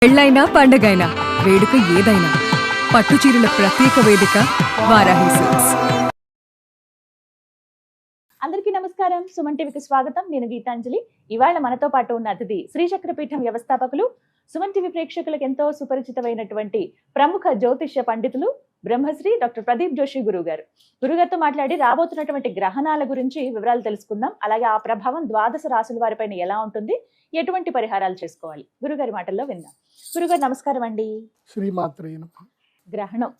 పెళ్ళైనా పండగైనా వేడుక ఏదైనా పట్టుచీరల ప్రత్యేక వేదిక వారాహి సిల్క్స్. అందరికీ నమస్కారం. సుమన్ టీవీకి స్వాగతం. నేను గీతాంజలి. ఇవాళ మనతో పాటు ఉన్న అతిథి శ్రీచక్రపీఠం వ్యవస్థాపకులు, సుమన్ టీవీ ప్రేక్షకులకు ఎంతో సుపరిచితమైనటువంటి ప్రముఖ జ్యోతిష్య పండితులు బ్రహ్మశ్రీ డాక్టర్ ప్రదీప్ జోషి గురుగారు. గురుగారితో మాట్లాడి రాబోతున్నటువంటి గ్రహణాల గురించి వివరాలు తెలుసుకుందాం. అలాగే ఆ ప్రభావం ద్వాదశ రాశుల వారిపైన ఎలా ఉంటుంది, ఎటువంటి పరిహారాలు చేసుకోవాలి, గురుగారి మాటల్లో విందాం. గురుగారు నమస్కారం అండి. శ్రీమాత్రే నమః. గ్రహణం,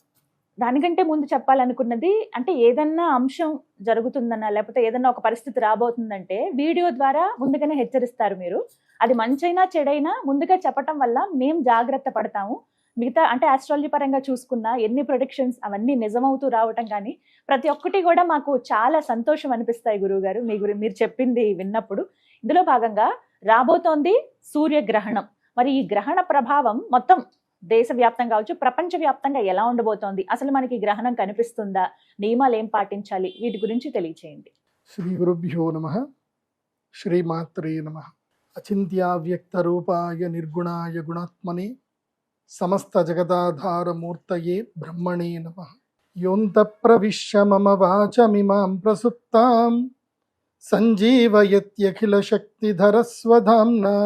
దానికంటే ముందు చెప్పాలనుకున్నది, అంటే ఏదన్నా అంశం జరుగుతుందన్నా లేకపోతే ఏదన్నా ఒక పరిస్థితి రాబోతుందంటే వీడియో ద్వారా ముందుగానే హెచ్చరిస్తారు మీరు. అది మంచైనా చెడైనా ముందుగా చెప్పటం వల్ల మేము జాగ్రత్త పడతాము. మిగతా అంటే ఆస్ట్రాలజీ పరంగా చూసుకున్నా ఎన్ని ప్రొడిక్షన్స్ అవన్నీ నిజమవుతూ రావటం కానీ ప్రతి ఒక్కటి కూడా మాకు చాలా సంతోషం అనిపిస్తాయి గురువుగారు మీరు చెప్పింది విన్నప్పుడు. ఇందులో భాగంగా రాబోతోంది సూర్యగ్రహణం. మరి ఈ గ్రహణ ప్రభావం మొత్తం దేశవ్యాప్తంగా కావచ్చు, ప్రపంచ వ్యాప్తంగా ఎలా ఉండబోతోంది, అసలు మనకి గ్రహణం కనిపిస్తుందా, నియమాలు ఏం పాటించాలి, వీటి గురించి తెలియచేయండి. శ్రీ గురుభ్యో నమః. శ్రీమాత్రే నమః. అచింత్యావ్యక్త రూపాయ నిర్గుణాయ గుణాత్మనే సమస్త జగదాధారమూర్తయే బ్రహ్మణే నమః. యోంత ప్రవిశ్య మమ వాచమిమాం ప్రసుప్తాం సంజీవయత్యఖిల శక్తిధరస్వధామ్నా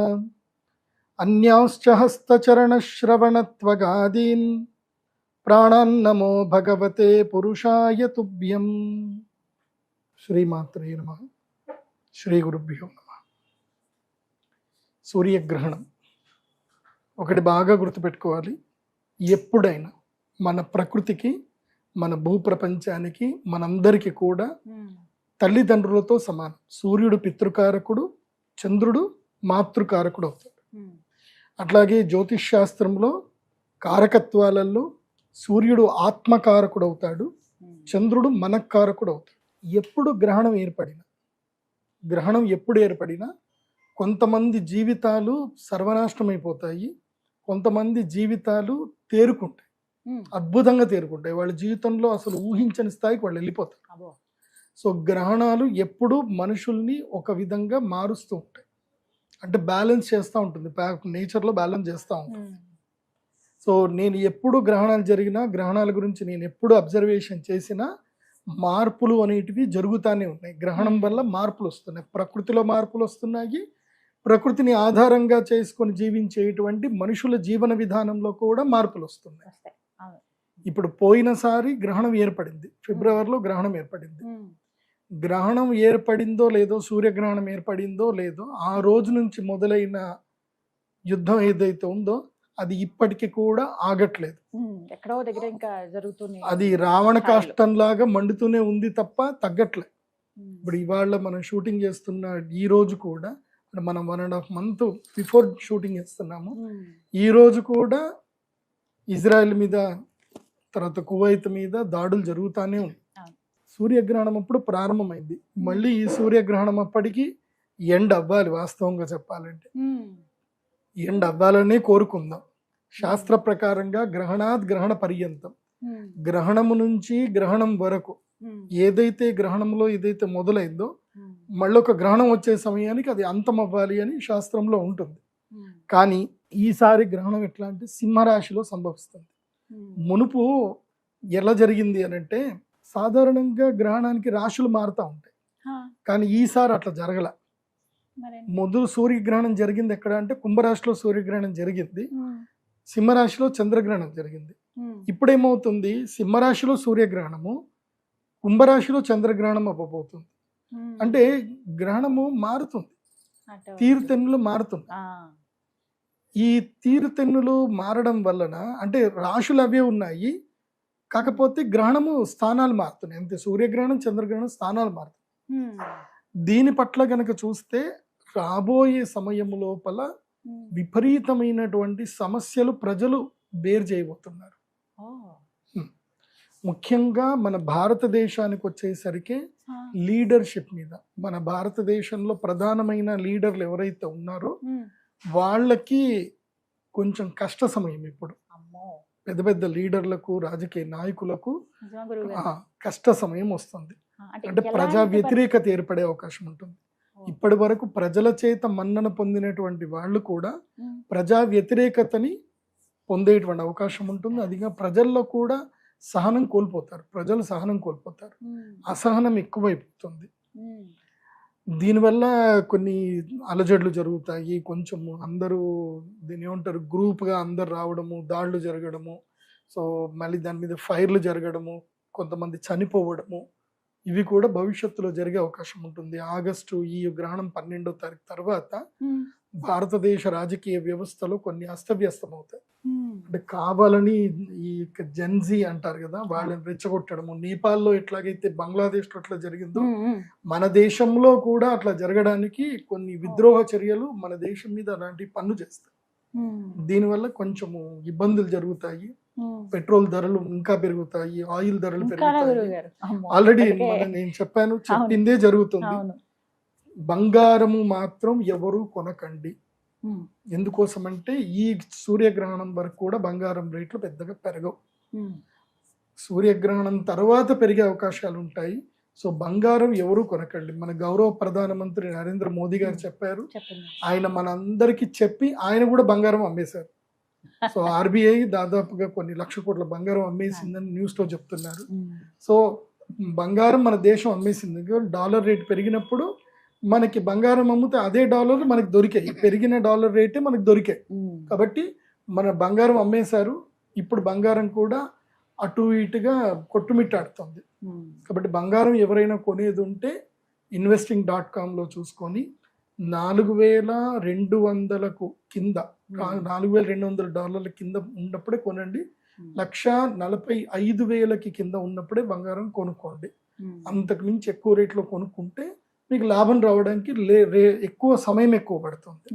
అన్యాంశ్చ హస్తచరణశ్రవణత్వగాదీన్ ప్రాణాన్నమో భగవతే పురుషాయ తుభ్యం. శ్రీమాత్రే నమః. శ్రీ గురుభ్యో నమః. సూర్యగ్రహణం ఒకటి బాగా గుర్తుపెట్టుకోవాలి. ఎప్పుడైనా మన ప్రకృతికి, మన భూప్రపంచానికి, మనందరికీ కూడా తల్లిదండ్రులతో సమానం. సూర్యుడు పితృకారకుడు, చంద్రుడు మాతృకారకుడు అవుతాడు. అట్లాగే జ్యోతిష్ శాస్త్రంలో కారకత్వాలలో సూర్యుడు ఆత్మకారకుడు అవుతాడు, చంద్రుడు మనకారకుడు అవుతాడు. ఎప్పుడు గ్రహణం ఎప్పుడు ఏర్పడినా కొంతమంది జీవితాలు సర్వనాశనమైపోతాయి, కొంతమంది జీవితాలు తేరుకుంటాయి, అద్భుతంగా తేరుకుంటాయి. వాళ్ళ జీవితంలో అసలు ఊహించని స్థాయికి వాళ్ళు వెళ్ళిపోతారు. సో గ్రహణాలు ఎప్పుడు మనుషుల్ని ఒక విధంగా మారుస్తూ ఉంటాయి, అంటే బ్యాలెన్స్ చేస్తూ ఉంటుంది, నేచర్లో బ్యాలెన్స్ చేస్తూ ఉంటుంది. సో నేను ఎప్పుడు గ్రహణాలు జరిగినా, గ్రహణాల గురించి నేను ఎప్పుడు అబ్జర్వేషన్ చేసినా మార్పులు అనేటివి జరుగుతూనే ఉన్నాయి. గ్రహణం వల్ల మార్పులు వస్తున్నాయి, ప్రకృతిలో మార్పులు వస్తున్నాయి, ప్రకృతిని ఆధారంగా చేసుకొని జీవించేటువంటి మనుషుల జీవన విధానంలో కూడా మార్పులు వస్తున్నాయి. ఇప్పుడు పోయినసారి గ్రహణం ఏర్పడింది, ఫిబ్రవరిలో గ్రహణం ఏర్పడింది. గ్రహణం ఏర్పడిందో లేదో, సూర్యగ్రహణం ఏర్పడిందో లేదో, ఆ రోజు నుంచి మొదలైన యుద్ధం ఏదైతే ఉందో అది ఇప్పటికీ కూడా ఆగట్లేదు. ఎక్కడో దగ్గర ఇంకా జరుగుతుంది. అది రావణ కాష్టంలాగా మండుతూనే ఉంది తప్ప తగ్గట్లేదు. ఇప్పుడు ఇవాళ మనం షూటింగ్ చేస్తున్న ఈ రోజు కూడా, మనం 1.5 month బిఫోర్ షూటింగ్ చేస్తున్నాము, ఈ రోజు కూడా ఇజ్రాయెల్ మీద, తర్వాత కువైత్ మీద దాడులు జరుగుతూనే ఉంది. సూర్యగ్రహణం అప్పుడు ప్రారంభమైంది, మళ్ళీ ఈ సూర్యగ్రహణం అప్పటికి ఎండ్ అవ్వాలి. వాస్తవంగా చెప్పాలంటే ఎండ్ అవ్వాలనే కోరుకుందాం. శాస్త్ర ప్రకారంగా గ్రహణాత్ గ్రహణ పర్యంతం, గ్రహణము నుంచి గ్రహణం వరకు ఏదైతే గ్రహణంలో ఏదైతే మొదలైందో మళ్ళొక గ్రహణం వచ్చే సమయానికి అది అంతం అవ్వాలి అని శాస్త్రంలో ఉంటుంది. కానీ ఈసారి గ్రహణం ఎట్లా అంటే సింహరాశిలో సంభవిస్తుంది. మునుపు ఎలా జరిగింది అని అంటే, సాధారణంగా గ్రహణానికి రాశులు మారుతూ ఉంటాయి, కానీ ఈసారి అట్లా జరగల. మొదలు సూర్యగ్రహణం జరిగింది ఎక్కడ అంటే కుంభరాశిలో సూర్యగ్రహణం జరిగింది, సింహరాశిలో చంద్రగ్రహణం జరిగింది. ఇప్పుడేమవుతుంది, సింహరాశిలో సూర్యగ్రహణము, కుంభరాశిలో చంద్రగ్రహణం అవ్వబోతుంది. అంటే గ్రహణము మారుతుంది, తీరుతెన్నులు మారుతుంది. ఈ తీరుతెన్నులు మారడం వలన అంటే రాశులు అవే ఉన్నాయి, కాకపోతే గ్రహణము స్థానాలు మారుతున్నాయి అంతే. సూర్యగ్రహణం, చంద్రగ్రహణం స్థానాలు మారుతున్నాయి. దీని పట్ల గనక చూస్తే రాబోయే సమయం లోపల విపరీతమైనటువంటి సమస్యలు ప్రజలు బేర్ చేయబోతున్నారు. ముఖ్యంగా మన భారతదేశానికి వచ్చేసరికి లీడర్షిప్ మీద, మన భారతదేశంలో ప్రధానమైన లీడర్లు ఎవరైతే ఉన్నారో వాళ్ళకి కొంచెం కష్ట సమయం. ఇప్పుడు పెద్ద పెద్ద లీడర్లకు, రాజకీయ నాయకులకు కష్ట సమయం వస్తుంది, అంటే ప్రజా వ్యతిరేకత ఏర్పడే అవకాశం ఉంటుంది. ఇప్పటి వరకు ప్రజల చేత మన్నన పొందినటువంటి వాళ్ళు కూడా ప్రజా వ్యతిరేకతని పొందేటువంటి అవకాశం ఉంటుంది. అదిగా ప్రజల్లో కూడా సహనం కోల్పోతారు, ప్రజలు సహనం కోల్పోతారు, అసహనం ఎక్కువైపోతుంది. దీనివల్ల కొన్ని అలజడులు జరుగుతాయి, కొంచెము అందరూ దీని ఏమంటారు గ్రూప్గా అందరు రావడము, దాడులు జరగడము, సో మళ్ళీ దాని మీద ఫైర్లు జరగడము, కొంతమంది చనిపోవడము, ఇవి కూడా భవిష్యత్తులో జరిగే అవకాశం ఉంటుంది. ఆగస్టు ఈ గ్రహణం 12వ తారీఖు తర్వాత భారతదేశ రాజకీయ వ్యవస్థలో కొన్ని అస్తవ్యస్తం అవుతాయి. అంటే కావాలని ఈ జెన్జీ అంటారు కదా, వాళ్ళని రెచ్చగొట్టడము, నేపాల్లో ఎట్లాగైతే బంగ్లాదేశ్లో అట్లా జరిగిందో మన దేశంలో కూడా అట్లా జరగడానికి కొన్ని విద్రోహ చర్యలు మన దేశం మీద అలాంటి పన్ను చేస్తాయి. దీనివల్ల కొంచెము ఇబ్బందులు జరుగుతాయి, పెట్రోల్ ధరలు ఇంకా పెరుగుతాయి, ఆయిల్ ధరలు పెరుగుతాయి. ఆల్రెడీ నేను చెప్పిందే జరుగుతుంది. బంగారము మాత్రం ఎవరు కొనకండి. ఎందుకోసం అంటే ఈ సూర్యగ్రహణం వరకు కూడా బంగారం రేట్లు పెద్దగా పెరగవు. సూర్యగ్రహణం తర్వాత పెరిగే అవకాశాలు ఉంటాయి. సో బంగారం ఎవరు కొనకండి. మన గౌరవ ప్రధానమంత్రి నరేంద్ర మోదీ గారు చెప్పారు, ఆయన మనందరికి చెప్పి ఆయన కూడా బంగారం అమ్మేశారు. సో ఆర్బీఐ దాదాపుగా కొన్ని లక్ష కోట్ల బంగారం అమ్మేసిందని న్యూస్ లో చెప్తున్నారు. సో బంగారం మన దేశం అమ్మేసింది. డాలర్ రేట్ పెరిగినప్పుడు మనకి బంగారం అమ్మితే అదే డాలర్ మనకి దొరికాయి, పెరిగిన డాలర్ రేటే మనకి దొరికాయి. కాబట్టి మన బంగారం అమ్మేశారు. ఇప్పుడు బంగారం కూడా అటు ఇటుగా కొట్టుమిట్టాడుతుంది. కాబట్టి బంగారం ఎవరైనా కొనేది ఉంటే investing.com చూసుకొని $4,200 కింద, $4,200 కింద ఉన్నప్పుడే కొనండి. $1,45,000 కింద ఉన్నప్పుడే బంగారం కొనుక్కోండి. అంతకు మించి ఎక్కువ రేట్లో కొనుక్కుంటే మీకు లాభం రావడానికి ఎక్కువ సమయం ఎక్కువ పడుతుంది.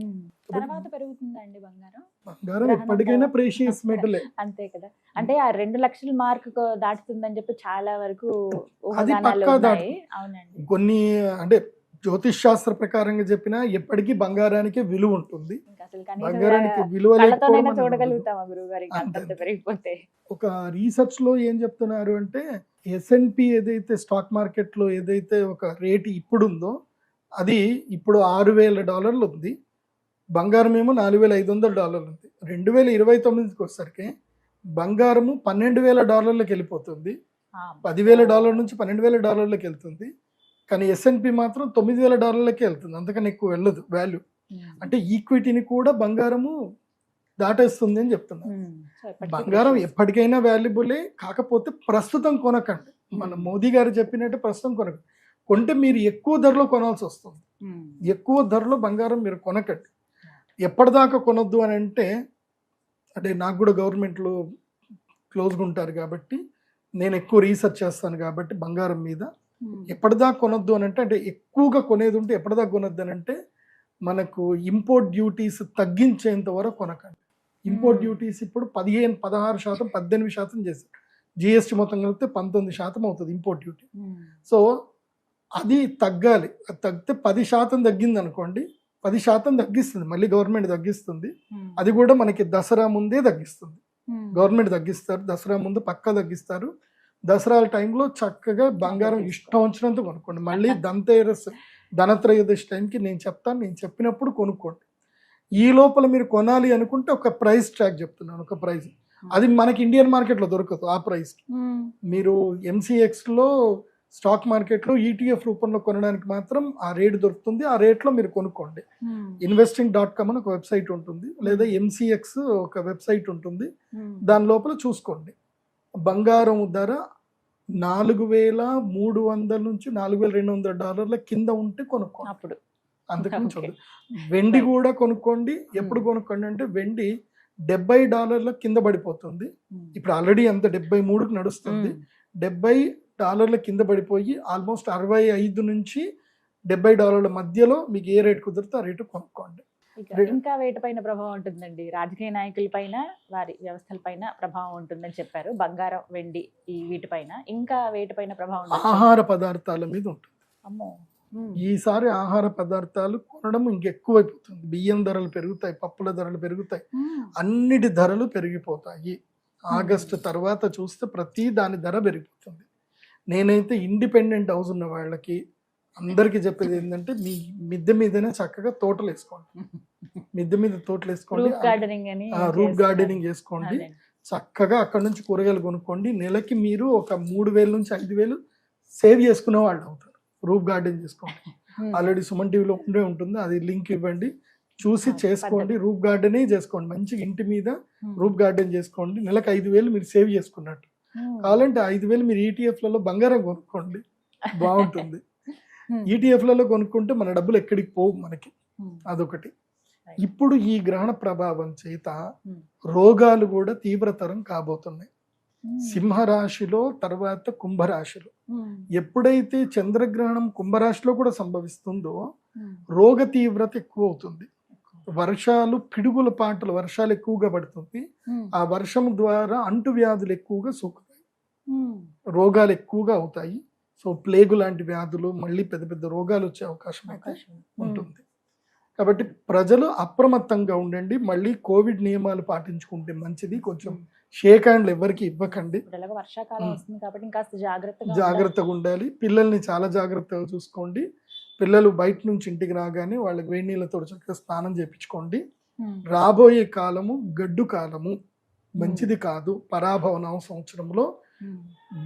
బంగారం ఎప్పటికైనా ప్రెషియస్ మెటలే, అంతే కదా. అంటే ఆ 2 లక్షల మార్క్ దాటుతుందని చెప్పి చాలా వరకు అది పక్కా దాటు. కొన్ని అంటే జ్యోతిష్ శాస్త్ర ప్రకారంగా చెప్పినా ఎప్పటికీ బంగారానికి విలువ ఉంటుంది. బంగారానికి విలువ ఒక రీసెర్చ్ లో ఏం చెప్తున్నారు అంటే S&P ఏదైతే స్టాక్ మార్కెట్ లో ఏదైతే ఒక రేటు ఇప్పుడుందో అది ఇప్పుడు $6,000 ఉంది. బంగారం ఏమో $4,500 ఉంది. 2029కి వచ్చేసరికి బంగారము $12,000 వెళ్ళిపోతుంది. $10,000 నుంచి $12,000 వెళ్తుంది. కానీ S&P మాత్రం $9,000 వెళ్తుంది. అంతకన్నా ఎక్కువ వెళ్ళదు వాల్యూ. అంటే ఈక్విటీని కూడా బంగారము దాటేస్తుంది అని చెప్తున్నారు. బంగారం ఎప్పటికైనా వాల్యుబులే, కాకపోతే ప్రస్తుతం కొనకండి. మన మోదీ గారు చెప్పినట్టు ప్రస్తుతం కొనకండి. కొంటే మీరు ఎక్కువ ధరలో కొనాల్సి వస్తుంది. ఎక్కువ ధరలో బంగారం మీరు కొనకండి. ఎప్పటిదాకా కొనొద్దు అని అంటే నాకు కూడా గవర్నమెంట్లో క్లోజ్గా ఉంటారు కాబట్టి నేను ఎక్కువ రీసెర్చ్ చేస్తాను కాబట్టి బంగారం మీద ఎప్పటిదాకా కొనొద్దు అని అంటే ఎక్కువగా కొనేది ఉంటే ఎప్పటిదాకా కొనొద్దు అని అంటే మనకు ఇంపోర్ట్ డ్యూటీస్ తగ్గించేంత వరకు కొనకండి. ఇంపోర్ట్ డ్యూటీస్ ఇప్పుడు 16%, 18% చేశారు. జిఎస్టీ మొత్తం కలిపితే 19% అవుతుంది ఇంపోర్ట్ డ్యూటీ. సో అది తగ్గాలి. అది తగ్గితే 10% తగ్గింది అనుకోండి, 10% తగ్గిస్తుంది, మళ్ళీ గవర్నమెంట్ తగ్గిస్తుంది. అది కూడా మనకి దసరా ముందే తగ్గిస్తుంది. గవర్నమెంట్ తగ్గిస్తారు, దసరా ముందు పక్కా తగ్గిస్తారు. దసరా టైంలో చక్కగా బంగారం ఇష్టం వచ్చినంత కొనుక్కోండి. మళ్ళీ ధనత్రయోదశి టైంకి నేను చెప్తాను, నేను చెప్పినప్పుడు కొనుక్కోండి. ఈ లోపల మీరు కొనాలి అనుకుంటే ఒక ప్రైస్ ట్రాక్ చెప్తున్నాను, ఒక ప్రైస్ అది మనకి ఇండియన్ మార్కెట్లో దొరకదు. ఆ ప్రైస్ మీరు MCXలో స్టాక్ మార్కెట్లో ETF రూపంలో కొనడానికి మాత్రం ఆ రేట్ దొరుకుతుంది. ఆ రేట్లో మీరు కొనుక్కోండి. investing.com అని ఒక వెబ్సైట్ ఉంటుంది, లేదా MCX ఒక వెబ్సైట్ ఉంటుంది, దాని లోపల చూసుకోండి. బంగారం ధర $4,300 నుంచి $4,200 కింద ఉంటే కొనుక్కోండి. అప్పుడు అంతకుమించి వెండి కూడా కొనుక్కోండి. ఎప్పుడు కొనుక్కోండి అంటే వెండి $70 కింద పడిపోతుంది. ఇప్పుడు ఆల్రెడీ అంత 73కి నడుస్తుంది. $70 కింద పడిపోయి ఆల్మోస్ట్ 65 నుంచి $70 మధ్యలో మీకు ఏ రేట్ కుదిరితే ఆ రేటు కొనుక్కోండి. ఇంకా వేటిపైన ప్రభావం ఉంటుందండి? రాజకీయ నాయకుల పైన, వారి వ్యవస్థల పైన ప్రభావం ఉంటుందని చెప్పారు. బంగారం, వెండి ఈ వీటిపైన ఇంకా వేటిపైన ప్రభావం? ఆహార పదార్థాల మీద ఉంటుంది. అమ్మో, ఈసారి ఆహార పదార్థాలు కొనడం ఇంకెక్కువైపోతుంది. బియ్యం ధరలు పెరుగుతాయి, పప్పుల ధరలు పెరుగుతాయి, అన్నిటి ధరలు పెరిగిపోతాయి. ఆగస్టు తర్వాత చూస్తే ప్రతి దాని ధర పెరిగిపోతుంది. నేనైతే ఇండిపెండెంట్ హౌస్ ఉన్న వాళ్ళకి, అందరికి చెప్పేది ఏంటంటే మీ మిద్దె మీదనే చక్కగా తోటలు వేసుకోండి, మిద్దె మీద తోటలు వేసుకోండి, రూఫ్ గార్డెనింగ్ అని రూట్ గార్డెనింగ్ చేసుకోండి, అదే. చక్కగా అక్కడ నుంచి కూరగాయలు కొనుక్కోండి. నెలకి మీరు ఒక 3,000 నుంచి 5,000 సేవ్ చేసుకునే వాళ్ళు అవుతారు. రూఫ్ గార్డెన్ చేసుకోండి. ఆల్రెడీ సుమన్ టీవీలో ఉండే ఉంటుంది, అది లింక్ ఇవ్వండి, చూసి చేసుకోండి. రూఫ్ గార్డెనే చేసుకోండి, మంచిగా ఇంటి మీద రూఫ్ గార్డెన్ చేసుకోండి. నెలకు 5,000 మీరు సేవ్ చేసుకున్నట్టు. కావాలంటే 5,000 మీరు ఈటీఎఫ్లలో బంగారం కొనుక్కోండి, బాగుంటుంది. ఈటీఎఫ్లలో కొనుక్కుంటే మన డబ్బులు ఎక్కడికి పోవు మనకి, అదొకటి. ఇప్పుడు ఈ గ్రహణ ప్రభావం చేత రోగాలు కూడా తీవ్రతరం కాబోతున్నాయి. సింహరాశిలో, తర్వాత కుంభరాశిలో ఎప్పుడైతే చంద్రగ్రహణం కుంభరాశిలో కూడా సంభవిస్తుందో రోగ తీవ్రత ఎక్కువ అవుతుంది. వర్షాలు, పిడుగుల పాటలు, వర్షాలు ఎక్కువగా పడుతుంది. ఆ వర్షం ద్వారా అంటువ్యాధులు ఎక్కువగా సోకుతాయి, రోగాలు ఎక్కువగా అవుతాయి. సో ప్లేగు లాంటి వ్యాధులు, మళ్ళీ పెద్ద పెద్ద రోగాలు వచ్చే అవకాశం అయితే ఉంటుంది. కాబట్టి ప్రజలు అప్రమత్తంగా ఉండండి. మళ్ళీ కోవిడ్ నియమాలు పాటించుకుంటే మంచిది. కొంచెం షేక్ హ్యాండ్లు ఎవరికి ఇవ్వకండి. వర్షాకాలం వస్తుంది కాబట్టి ఇంకాస్త జాగ్రత్తగా ఉండాలి. పిల్లల్ని చాలా జాగ్రత్తగా చూసుకోండి. పిల్లలు బయట నుంచి ఇంటికి రాగానే వాళ్ళకి వేడి నీళ్ళతో చక్కగా స్నానం చేయించుకోండి. రాబోయే కాలము గడ్డు కాలము, మంచిది కాదు. పరాభవన సంవత్సరంలో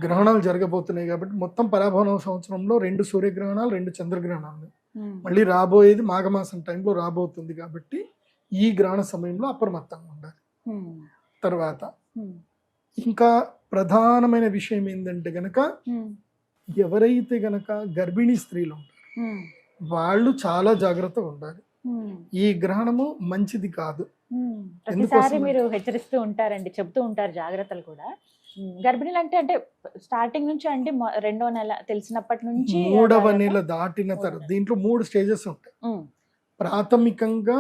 గ్రహణాలు జరగబోతున్నాయి కాబట్టి మొత్తం పరాభవన సంవత్సరంలో 2 సూర్యగ్రహణాలు, 2 చంద్రగ్రహణాలు, మళ్ళీ రాబోయేది మాఘమాసం టైంలో రాబోతుంది. కాబట్టి ఈ గ్రహణ సమయంలో అప్రమత్తంగా ఉండాలి. తర్వాత ఇంకా ప్రధానమైన విషయం ఏంటంటే గనక, ఎవరైతే గనక గర్భిణీ స్త్రీలు ఉంటారు వాళ్ళు చాలా జాగ్రత్తగా ఉండాలి. ఈ గ్రహణము మంచిది కాదు. ప్రతిసారి మీరు హెచ్చరిస్తూ ఉంటారండి, చెప్తూ ఉంటారు జాగ్రత్తలు కూడా. గర్భిణీలు అంటే స్టార్టింగ్ నుంచి అంటే 2వ నెల తెలిసినప్పటి నుంచి 3వ నెల దాటిన తర్వాత దీంట్లో 3 స్టేజెస్ ఉంటాయి. ప్రాథమికంగా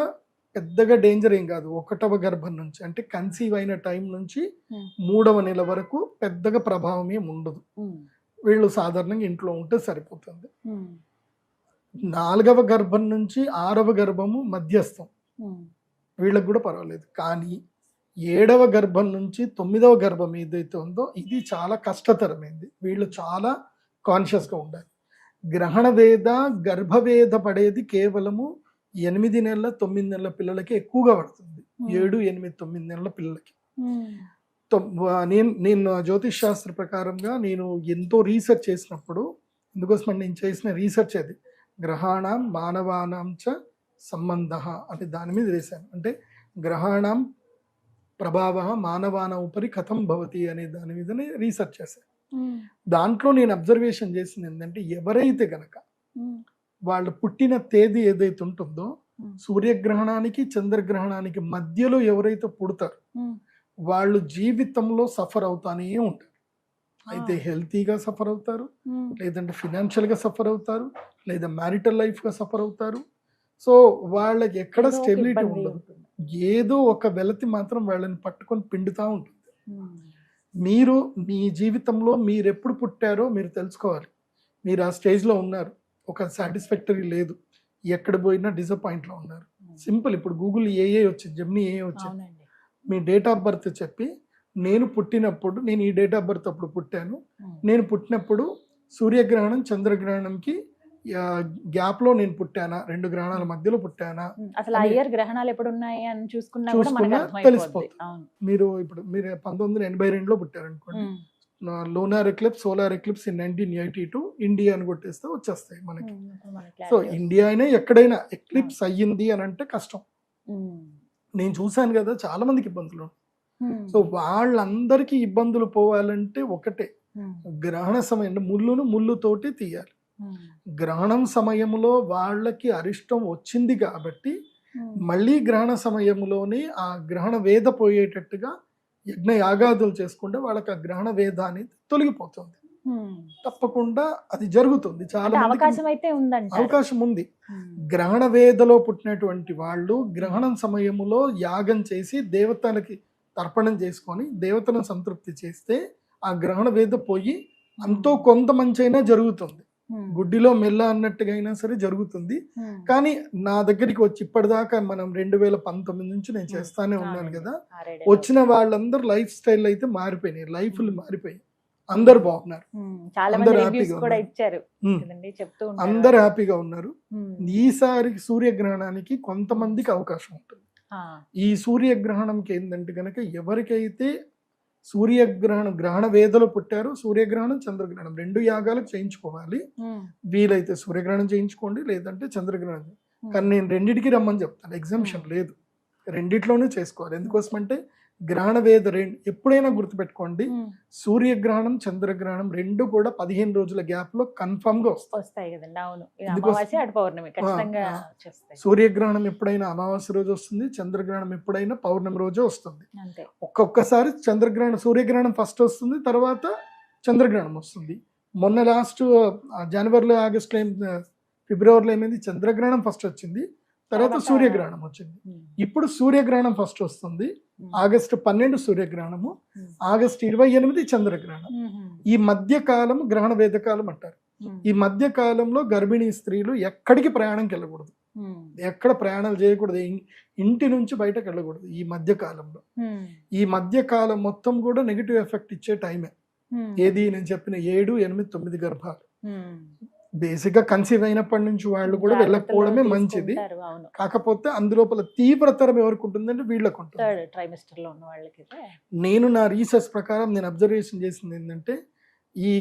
పెద్దగా డేంజర్ ఏం కాదు. 1వ గర్భం నుంచి అంటే కన్సీవ్ అయిన టైం నుంచి 3వ నెల వరకు పెద్దగా ప్రభావం ఏమి ఉండదు. వీళ్ళు సాధారణంగా ఇంట్లో ఉంటే సరిపోతుంది. 4వ గర్భం నుంచి 6వ గర్భము మధ్యస్థం, వీళ్ళకి కూడా పర్వాలేదు. కానీ 7వ గర్భం నుంచి 9వ గర్భం ఏదైతే ఉందో ఇది చాలా కష్టతరమైంది. వీళ్ళు చాలా కాన్షియస్గా ఉండాలి. గ్రహణ వేద, గర్భవేద పడేది కేవలము 8 నెలల 9 నెలల పిల్లలకి ఎక్కువగా పడుతుంది. 7, 8, 9 నెలల పిల్లలకి. నేను జ్యోతిష్ శాస్త్ర ప్రకారంగా నేను ఎంతో రీసెర్చ్ చేసినప్పుడు, అందుకోసం నేను చేసిన రీసెర్చ్ అది గ్రహాణం మానవానాం చ సంబంధ అనే దాని మీద వేశాను. అంటే గ్రహాణం ప్రభావ మానవాన ఉపరి కథం భవతి అనే దాని మీదనే రీసెర్చ్ చేశాను. దాంట్లో నేను అబ్జర్వేషన్ చేసింది ఏంటంటే, ఎవరైతే గనక వాళ్ళు పుట్టిన తేదీ ఏదైతే ఉంటుందో సూర్యగ్రహణానికి చంద్రగ్రహణానికి మధ్యలో ఎవరైతే పుడతారో వాళ్ళు జీవితంలో సఫర్ అవుతానే ఉంటారు. అయితే హెల్తీగా సఫర్ అవుతారు, లేదంటే ఫినాన్షియల్గా సఫర్ అవుతారు, లేదా మ్యారిటల్ లైఫ్గా సఫర్ అవుతారు. సో వాళ్ళకి ఎక్కడ స్టెబిలిటీ ఉండదు. ఏదో ఒక వెలతి మాత్రం వాళ్ళని పట్టుకొని పిండుతూ ఉంటుంది. మీరు మీ జీవితంలో మీరు ఎప్పుడు పుట్టారో మీరు తెలుసుకోవాలి. మీరు ఆ స్టేజ్లో ఉన్నారు, ఒక సాటిస్ఫాక్టరీ లేదు, ఎక్కడ పోయినా డిసప్పాయింట్లో ఉన్నారు. సింపుల్, ఇప్పుడు గూగుల్ ఏఏ వచ్చింది, జెమినీ ఏఏ వచ్చింది. మీ డేట్ ఆఫ్ బర్త్ చెప్పి నేను పుట్టినప్పుడు, నేను ఈ డేట్ ఆఫ్ బర్త్ అప్పుడు పుట్టాను, నేను పుట్టినప్పుడు సూర్యగ్రహణం చంద్రగ్రహణంకి గ్యాప్ లో నేను పుట్టానా, 2 గ్రహణాల మధ్యలో పుట్టానా, అసలు ఆ ఇయర్ గ్రహణాలు ఎప్పుడు ఉన్నాయి అని చూసుకున్నా తెలిసిపోతుంది. మీరు 1982లో పుట్టారనుకోండి, lunar eclipse, solar eclipse in 1982 India అని కొట్టేస్తే వచ్చేస్తాయి మనకి. సో ఇండియా అయినా ఎక్కడైనా ఎక్లిప్స్ అయ్యింది అని అంటే కష్టం. నేను చూశాను కదా, చాలా మందికి ఇబ్బందులు. సో వాళ్ళందరికీ ఇబ్బందులు పోవాలంటే ఒకటే, గ్రహణ సమయంలో ముళ్ళుతోటి తీయాలి. గ్రహణం సమయంలో వాళ్ళకి అరిష్టం వచ్చింది కాబట్టి మళ్ళీ గ్రహణ సమయంలోనే ఆ గ్రహణ వేద పోయేటట్టుగా యజ్ఞ యాగాదులు చేసుకుంటే వాళ్ళకి ఆ గ్రహణ వేద అనేది తొలగిపోతుంది. తప్పకుండా అది జరుగుతుంది. చాలా అవకాశం ఉంది. గ్రహణ వేదలో పుట్టినటువంటి వాళ్ళు గ్రహణం సమయంలో యాగం చేసి దేవతలకి తర్పణం చేసుకొని దేవతలను సంతృప్తి చేస్తే ఆ గ్రహణ వేద పోయి అంతో కొంత మంచి అయినా జరుగుతుంది. గుడ్డిలో మెల్ల అన్నట్టుగా అయినా సరే జరుగుతుంది. కానీ నా దగ్గరికి వచ్చి ఇప్పటిదాకా మనం 2019 నుంచి నేను చేస్తానే ఉన్నాను కదా, వచ్చిన వాళ్ళందరూ లైఫ్ స్టైల్ అయితే మారిపోయినాయి, లైఫ్లు మారిపోయాయి. అందరు బాగున్నారు, చాలా అందరూ మంది హ్యాపీగా రివ్యూస్ కూడా ఉన్నారు. ఇచ్చారు ఉమ్. కదండి, చెప్తూ ఉంటారు. అందరు హ్యాపీగా ఉన్నారు. ఉమ్. ఈసారి సూర్యగ్రహణానికి కొంతమందికి అవకాశం ఉంటుంది. ఆ. ఈ సూర్యగ్రహణంకి ఏంటంటే కనుక ఎవరికైతే గ్రహణ వేదలో పుట్టారో సూర్యగ్రహణం చంద్రగ్రహణం 2 యాగాలు చేయించుకోవాలి. ఉమ్. వీలైతే సూర్యగ్రహణం చేయించుకోండి, లేదంటే చంద్రగ్రహణం. కానీ నేను రెండింటికి రమ్మని చెప్తాను, ఎగ్జామ్షన్ లేదు, రెండిట్లోనే చేసుకోవాలి. ఎందుకోసమంటే గ్రహణ వేద ఎప్పుడైనా గుర్తుపెట్టుకోండి, ఉమ్. సూర్యగ్రహణం చంద్రగ్రహణం 2 కూడా 15 రోజుల గ్యాప్ లో కన్ఫర్మ్ గా వస్తాయి. వస్తాయి కదండి. అవును, ఇది ఎందుకోసం- అమావాస్య అటు పౌర్ణమి ఖచ్చితంగా ఆ. వచ్చేస్తాయి. సూర్యగ్రహణం ఎప్పుడైనా అమావాస్య రోజు వస్తుంది, చంద్రగ్రహణం ఎప్పుడైనా పౌర్ణమి రోజే వస్తుంది. అంతే. ఒక్కొక్కసారి సూర్యగ్రహణం ఫస్ట్ వస్తుంది, తర్వాత చంద్రగ్రహణం వస్తుంది. మొన్న లాస్ట్ జనవరిలో ఆగస్టులో ఫిబ్రవరిలో ఏమైంది, చంద్రగ్రహణం ఫస్ట్ వచ్చింది, తర్వాత సూర్యగ్రహణం వచ్చింది. ఇప్పుడు సూర్యగ్రహణం ఫస్ట్ వస్తుంది, ఆగస్టు 12 సూర్యగ్రహణము, ఆగస్టు 28 చంద్రగ్రహణం. ఈ మధ్య కాలం గ్రహణ వేదకాలం అంటారు. ఈ మధ్య కాలంలో గర్భిణీ స్త్రీలు ఎక్కడికి ప్రయాణంకి వెళ్ళకూడదు, ఎక్కడ ప్రయాణాలు చేయకూడదు, ఇంటి నుంచి బయటకు వెళ్ళకూడదు. ఈ మధ్య కాలంలో, ఈ మధ్య కాలం మొత్తం కూడా నెగిటివ్ ఎఫెక్ట్ ఇచ్చే టైమే. ఏది నేను చెప్పిన 7, 8, 9 గర్భాలు బేసిక్ గా కన్సీవ్ అయినప్పటి నుంచి వాళ్ళు కూడా వెళ్ళకపోవడమే మంచిది. కాకపోతే అందులోపల తీవ్రతరం ఎవరికి ఉంటుందంటే వీళ్ళకు ఉంటుంది. ట్రైమిస్టర్ లో ఉన్న వాళ్ళకి నేను నా రీసెర్చ్ ప్రకారం నేను అబ్జర్వేషన్ చేసింది ఏంటంటే, ఈ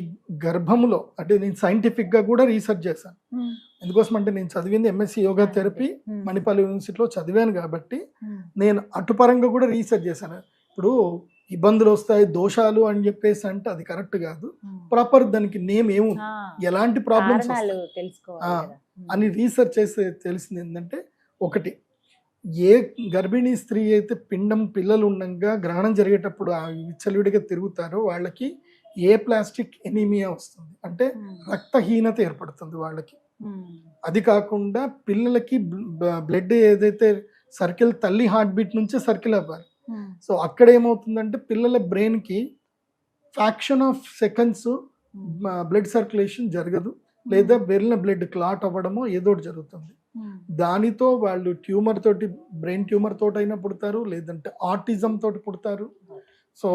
గర్భములో అంటే నేను సైంటిఫిక్ గా కూడా రీసెర్చ్ చేశాను. ఎందుకోసం అంటే నేను చదివింది ఎంఎస్సి యోగా థెరపీ మణిపాల్ యూనివర్సిటీలో చదివాను కాబట్టి నేను అటుపరంగా కూడా రీసెర్చ్ చేశాను. ఇప్పుడు ఇబ్బందులు వస్తాయి, దోషాలు అని చెప్పేసి అంటే అది కరెక్ట్ కాదు. ప్రాపర్ దానికి నేమ్ ఏము, ఎలాంటి ప్రాబ్లమ్స్ అని రీసెర్చ్ చేసి తెలిసింది ఏంటంటే, ఒకటి, ఏ గర్భిణీ స్త్రీ అయితే పిల్లలు ఉండగా గ్రహణం జరిగేటప్పుడు విచ్చలవిడిగా తిరుగుతారో వాళ్ళకి ఏ ప్లాస్టిక్ ఎనీమియా వస్తుంది, అంటే రక్తహీనత ఏర్పడుతుంది వాళ్ళకి. అది కాకుండా పిల్లలకి బ్లడ్ ఏదైతే సర్కిల్, తల్లి హార్ట్ బీట్ నుంచే సర్కిల్ అవ్వాలి. సో అక్కడ ఏమవుతుందంటే పిల్లల బ్రెయిన్ కి fraction of seconds blood circulation జరగదు, లేదా వెళ్ళిన బ్లడ్ క్లాట్ అవ్వడమో ఏదో జరుగుతుంది. దానితో వాళ్ళు ట్యూమర్ తోటి, బ్రెయిన్ ట్యూమర్ తోటి అయినా పుడతారు, లేదంటే ఆటిజం తోటి పుడతారు. సో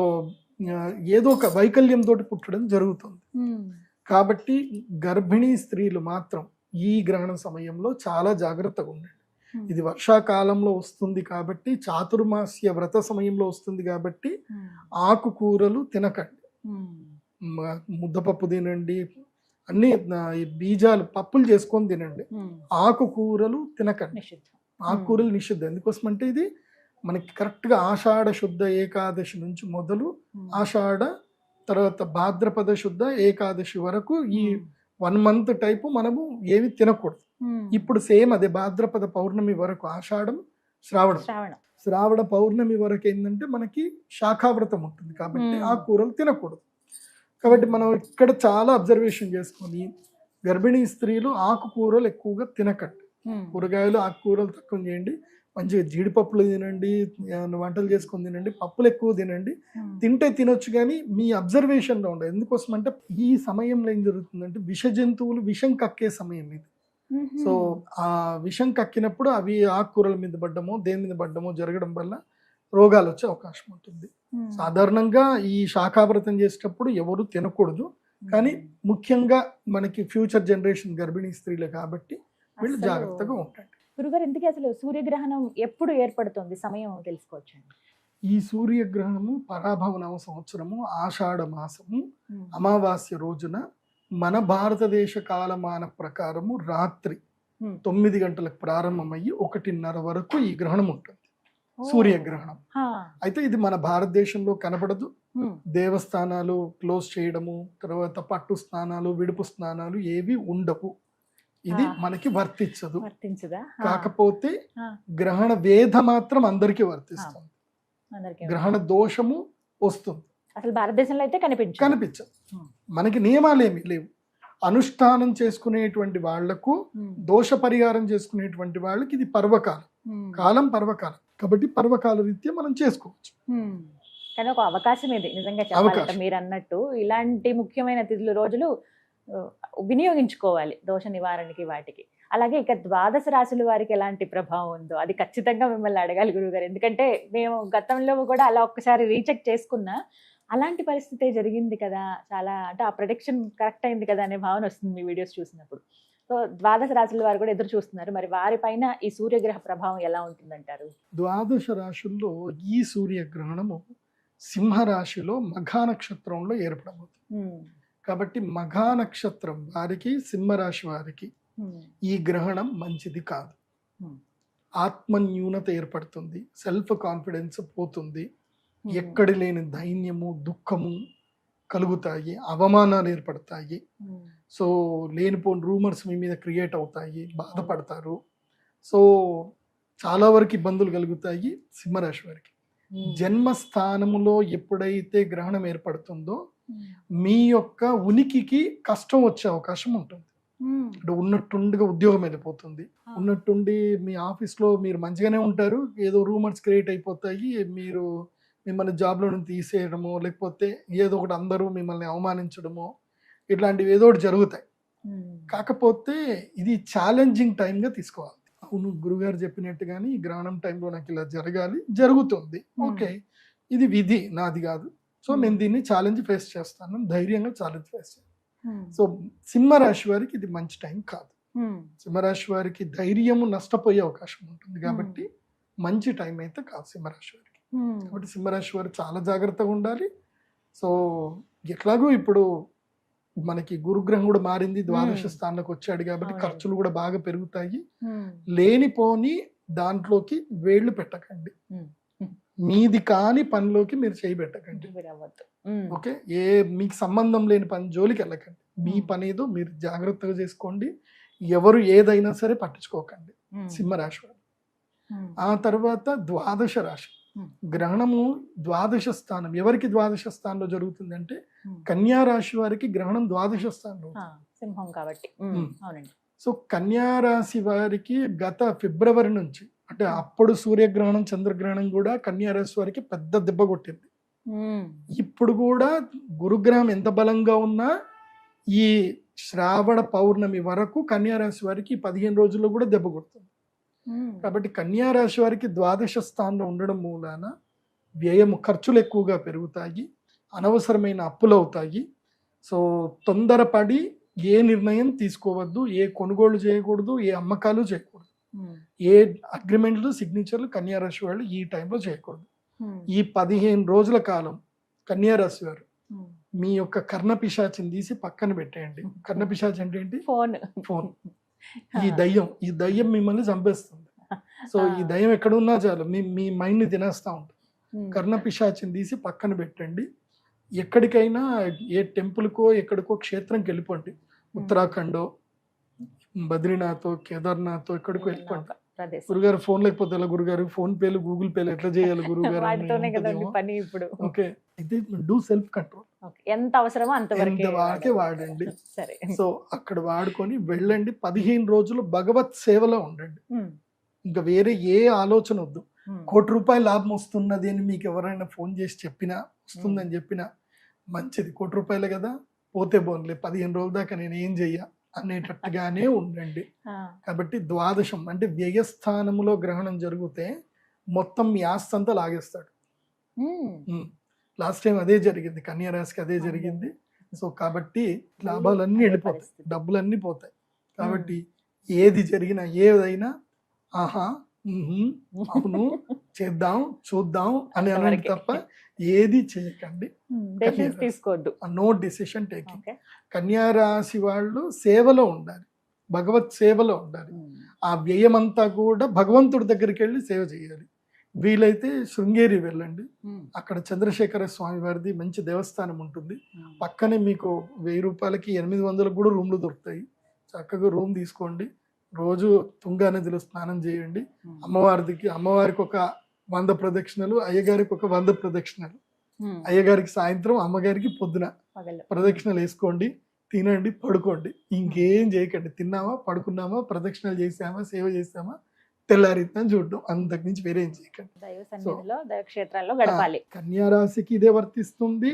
ఏదో ఒక వైకల్యం తోటి పుట్టడం జరుగుతుంది. కాబట్టి గర్భిణీ స్త్రీలు మాత్రం ఈ గ్రహణ సమయంలో చాలా జాగ్రత్తగా ఉండండి. ఇది వర్షాకాలంలో వస్తుంది కాబట్టి, చాతుర్మాస్య వ్రత సమయంలో వస్తుంది కాబట్టి ఆకుకూరలు తినకండి. ముద్దపప్పు తినండి, అన్ని బీజాలు పప్పులు చేసుకొని తినండి, ఆకుకూరలు తినకండి. ఆకుకూరలు నిషిద్ధం. ఎందుకోసం అంటే ఇది మనకి కరెక్ట్గా ఆషాఢ శుద్ధ ఏకాదశి నుంచి మొదలు ఆషాఢ తర్వాత భాద్రపద శుద్ధ ఏకాదశి వరకు ఈ 1 month టైపు మనము ఏవి తినకూడదు. ఇప్పుడు సేమ్ అదే భాద్రపద పౌర్ణమి వరకు, ఆషాఢం శ్రావణ పౌర్ణమి వరకు ఏంటంటే మనకి శాఖావ్రతం ఉంటుంది కాబట్టి ఆకుకూరలు తినకూడదు. కాబట్టి మనం ఇక్కడ చాలా అబ్జర్వేషన్ చేసుకొని గర్భిణీ స్త్రీలు ఆకుకూరలు ఎక్కువగా తినకండి. కూరగాయలు ఆకుకూరలు తక్కువ చేయండి. మంచిగా జీడిపప్పులు తినండి, వంటలు చేసుకొని తినండి, పప్పులు ఎక్కువ తినండి. తింటే తినొచ్చు, కానీ మీ అబ్జర్వేషన్లో ఉండదు. ఎందుకోసం అంటే ఈ సమయంలో ఏం జరుగుతుందంటే విష జంతువులు విషం కక్కే సమయం ఇది. సో ఆ విషం కక్కినప్పుడు అవి ఆకుకూరల మీద పడ్డమో దేని మీద పడ్డమో జరగడం వల్ల రోగాలు వచ్చే అవకాశం ఉంటుంది. సాధారణంగా ఈ శాఖావ్రతం చేసేటప్పుడు ఎవరు తినకూడదు, కానీ ముఖ్యంగా మనకి ఫ్యూచర్ జనరేషన్ గర్భిణీ స్త్రీలు కాబట్టి వీళ్ళు జాగ్రత్తగా ఉంటారు. గురుగారు, ఇంతకీ అసలు సూర్యగ్రహణం ఎప్పుడు ఏర్పడుతుంది, సమయం తెలుసుకోవచ్చండి? ఈ సూర్యగ్రహణము పరాభవ నవ సంవత్సరము ఆషాఢ మాసము అమావాస్య రోజున మన భారతదేశ కాలమాన ప్రకారము రాత్రి 9 గంటలకు ప్రారంభమయ్యి 1:30 వరకు ఈ గ్రహణం ఉంటుంది, సూర్యగ్రహణం. అయితే ఇది మన భారతదేశంలో కనపడదు. దేవస్థానాలు క్లోజ్ చేయడము, తర్వాత పట్టు స్నానాలు, విడుపు స్నానాలు ఏవి ఉండవు. ఇది మనకి వర్తించదు. కాకపోతే గ్రహణ వేద మాత్రం అందరికీ వర్తిస్తుంది. గ్రహణ దోషము వస్తుంది, అసలు భారతదేశంలో అయితే కనిపించదు. మనకి నియమాలు ఏమి లేవు. అనుష్ఠానం చేసుకునేటువంటి వాళ్లకు, దోష పరిహారం చేసుకునేటువంటి వాళ్ళకి ఇది పర్వకాలం, పర్వకాలం కాబట్టి పర్వకాల రీత్యా మనం చేసుకోవచ్చు. కానీ ఒక అవకాశం ఇది నిజంగా చెప్పాలంటే, మీరు అన్నట్టు ఇలాంటి ముఖ్యమైన తిథులు, రోజులు వినియోగించుకోవాలి దోష నివారణకి వాటికి. అలాగే ఇక 12 రాశుల వారికి ఎలాంటి ప్రభావం ఉందో అది ఖచ్చితంగా మిమ్మల్ని అడగాలి గురుగారు. ఎందుకంటే మేము గతంలో కూడా అలా ఒక్కసారి రీచెక్ చేసుకున్నా, అలాంటి పరిస్థితే జరిగింది కదా, చాలా అంటే ఆ ప్రొడిక్షన్ కరెక్ట్ అయింది కదా అనే భావన వస్తుంది మీ వీడియోస్ చూసినప్పుడు. సో ద్వాదశ రాశుల వారు కూడా ఎదురు చూస్తున్నారు, మరి వారిపైన ఈ సూర్యగ్రహ ప్రభావం ఎలా ఉంటుందంటారు? ద్వాదశ రాశుల్లో ఈ సూర్యగ్రహణము సింహరాశిలో మఘా నక్షత్రంలో ఏర్పడబోతుంది. కాబట్టి మఘా నక్షత్రం వారికి, సింహరాశి వారికి ఈ గ్రహణం మంచిది కాదు. ఆత్మన్యూనత ఏర్పడుతుంది, సెల్ఫ్ కాన్ఫిడెన్స్ పోతుంది, ఎక్కడి లేని ధైర్యము, దుఃఖము కలుగుతాయి, అవమానాలు ఏర్పడతాయి. సో లేనిపోని రూమర్స్ మీ మీద క్రియేట్ అవుతాయి, బాధపడతారు. సో చాలా వరకు ఇబ్బందులు కలుగుతాయి సింహరాశి వారికి. జన్మస్థానములో ఎప్పుడైతే గ్రహణం ఏర్పడుతుందో మీ యొక్క ఉనికికి కష్టం వచ్చే అవకాశం ఉంటుంది. అంటే ఉన్నట్టుండిగా ఉద్యోగం వెళ్ళిపోతుంది, ఉన్నట్టుండి మీ ఆఫీస్లో మీరు మంచిగానే ఉంటారు, ఏదో రూమర్స్ క్రియేట్ అయిపోతాయి, మీరు మిమ్మల్ని జాబ్లో నుంచి తీసేయడమో లేకపోతే ఏదో ఒకటి అందరూ మిమ్మల్ని అవమానించడమో ఇట్లాంటివి ఏదో ఒకటి జరుగుతాయి. కాకపోతే ఇది ఛాలెంజింగ్ టైంగా తీసుకోవాలి. అవును గురుగారు చెప్పినట్టుగాని ఈ గ్రహణం టైంలో నాకు ఇలా జరగాలి, జరుగుతుంది, ఓకే ఇది విధి నాది కాదు, సో నేను దీన్ని ఛాలెంజ్ ఫేస్ చేస్తాను, ధైర్యంగా ఛాలెంజ్ ఫేస్ చేస్తాను. సో సింహరాశి వారికి ఇది మంచి టైం కాదు. సింహరాశి వారికి ధైర్యము నష్టపోయే అవకాశం ఉంటుంది, కాబట్టి మంచి టైం అయితే కాదు సింహరాశి వారికి. కాబట్టి సింహరాశి వారు చాలా జాగ్రత్తగా ఉండాలి. సో ఎట్లాగో ఇప్పుడు మనకి గురుగ్రహం కూడా మారింది, ద్వాదశ స్థానంలోకి వచ్చాడు కాబట్టి ఖర్చులు కూడా బాగా పెరుగుతాయి. లేనిపోని దాంట్లోకి వేళ్లు పెట్టకండి, మీది కాని పనిలోకి మీరు చేయి పెట్టకండి. ఓకే, మీకు సంబంధం లేని పని జోలికి వెళ్ళకండి. మీ పని ఏదో మీరు జాగ్రత్తగా చేసుకోండి, ఎవరు ఏదైనా సరే పట్టించుకోకండి సింహరాశి వారు. ఆ తర్వాత ద్వాదశ రాశి గ్రహణము ద్వాదశ స్థానం. ఎవరికి ద్వాదశ స్థానంలో జరుగుతుంది అంటే కన్యా రాశి వారికి గ్రహణం ద్వాదశ స్థానంలో, సింహం కాబట్టి. సో కన్యా రాశి వారికి గత ఫిబ్రవరి నుంచి, అంటే అప్పుడు సూర్యగ్రహణం చంద్రగ్రహణం కూడా కన్యా రాశి వారికి పెద్ద దెబ్బ కొట్టింది. ఇప్పుడు కూడా గురుగ్రహం ఎంత బలంగా ఉన్నా ఈ శ్రావణ పౌర్ణమి వరకు కన్యా రాశి వారికి 15 రోజుల్లో కూడా దెబ్బ కొడుతుంది. కాబట్టి కన్యా రాశి వారికి ద్వాదశ స్థానంలో ఉండడం మూలాన వ్యయము, ఖర్చులు ఎక్కువగా పెరుగుతాయి, అనవసరమైన అప్పులు అవుతాయి. సో తొందరపడి ఏ నిర్ణయం తీసుకోవద్దు, ఏ కొనుగోలు చేయకూడదు, ఏ అమ్మకాలు చేయకూడదు, ఏ అగ్రిమెంట్లు సిగ్నేచర్లు కన్యా రాశి వాళ్ళు ఈ టైంలో చేయకూడదు. ఈ 15 రోజుల కాలం కన్యా రాశి వారు మీ యొక్క కర్ణ పిశాచిని తీసి పక్కన పెట్టేయండి. కర్ణ పిశాచి అంటే ఏంటి? ఫోన్. ఈ దయ్యం మిమ్మల్ని చంపేస్తుంది. సో ఈ దయ్యం ఎక్కడ ఉన్నా చాలు మీ మైండ్ ని తినేస్తా ఉంటుంది. కర్ణ పిశాచిని తీసి పక్కన పెట్టండి. ఎక్కడికైనా ఏ టెంపుల్కో ఎక్కడికో క్షేత్రంకి వెళ్ళిపోండి, ఉత్తరాఖండ్, బద్రీనాథ్, కేదార్నాథ్, ఎక్కడికో వెళ్ళిపోండి. గురుగారు ఫోన్ లేకపోతే ఎలా గురుగారు, ఫోన్ పేలు గూగుల్ పేలు ఎట్లా చేయాలి గురుగారు? ఓకే, ఇది డూ సెల్ఫ్ కంట్రోల్, ఎంత అవసరమో అంతవరకే వాడండి. సో అక్కడ వాడుకొని వెళ్ళండి. 15 రోజులు భగవత్ సేవలో ఉండండి, ఇంకా వేరే ఏ ఆలోచన వద్దు. ₹1 లాభం వస్తున్నది అని మీకు ఎవరైనా ఫోన్ చేసి చెప్పినా, వస్తుందని చెప్పినా మంచిది, ₹1 కదా పోతే పోన్లే, 15 రోజుల దాకా నేను ఏం చెయ్య అనేటట్టుగానే ఉండండి. కాబట్టి ద్వాదశం అంటే వ్యయస్థానములో గ్రహణం జరిగితే మొత్తం మీ ఆస్తి అంతా లాగేస్తాడు. లాస్ట్ టైం అదే జరిగింది, కన్యా రాశికి అదే జరిగింది. సో కాబట్టి లాభాలన్నీ వెళ్ళిపోతాయి, డబ్బులన్నీ పోతాయి. కాబట్టి ఏది జరిగినా ఏదైనా ఆహా అవును చేద్దాం చూద్దాం అని అనండి తప్ప ఏది చేయకండి, తీసుకోవద్దు. No decision taking. కన్యా రాశి వాళ్ళు సేవలో ఉండాలి, భగవత్ సేవలో ఉండాలి. ఆ వ్యయమంతా కూడా భగవంతుడి దగ్గరికి వెళ్ళి సేవ చేయాలి. వీలైతే శృంగేరి వెళ్ళండి, అక్కడ చంద్రశేఖర స్వామి వారిది మంచి దేవస్థానం ఉంటుంది. పక్కనే మీకు ₹1000కి 800 కూడా రూమ్లు దొరుకుతాయి. చక్కగా రూమ్ తీసుకోండి, రోజు తుంగా నదిలో స్నానం చేయండి. అమ్మవారికి ఒక 100 ప్రదక్షిణలు, అయ్యగారికి ఒక 100 ప్రదక్షిణలు. అయ్యగారికి సాయంత్రం, అమ్మగారికి పొద్దున ప్రదక్షిణలు వేసుకోండి, తినండి, పడుకోండి. ఇంకేం చేయకండి. తిన్నామా, పడుకున్నామా, ప్రదక్షిణలు చేసామా, సేవ చేసామా, తెల్లారిద్దాం చూడడం, అంతకు మించి వేరేం చేయకండి. కన్యా రాశికి ఇదే వర్తిస్తుంది,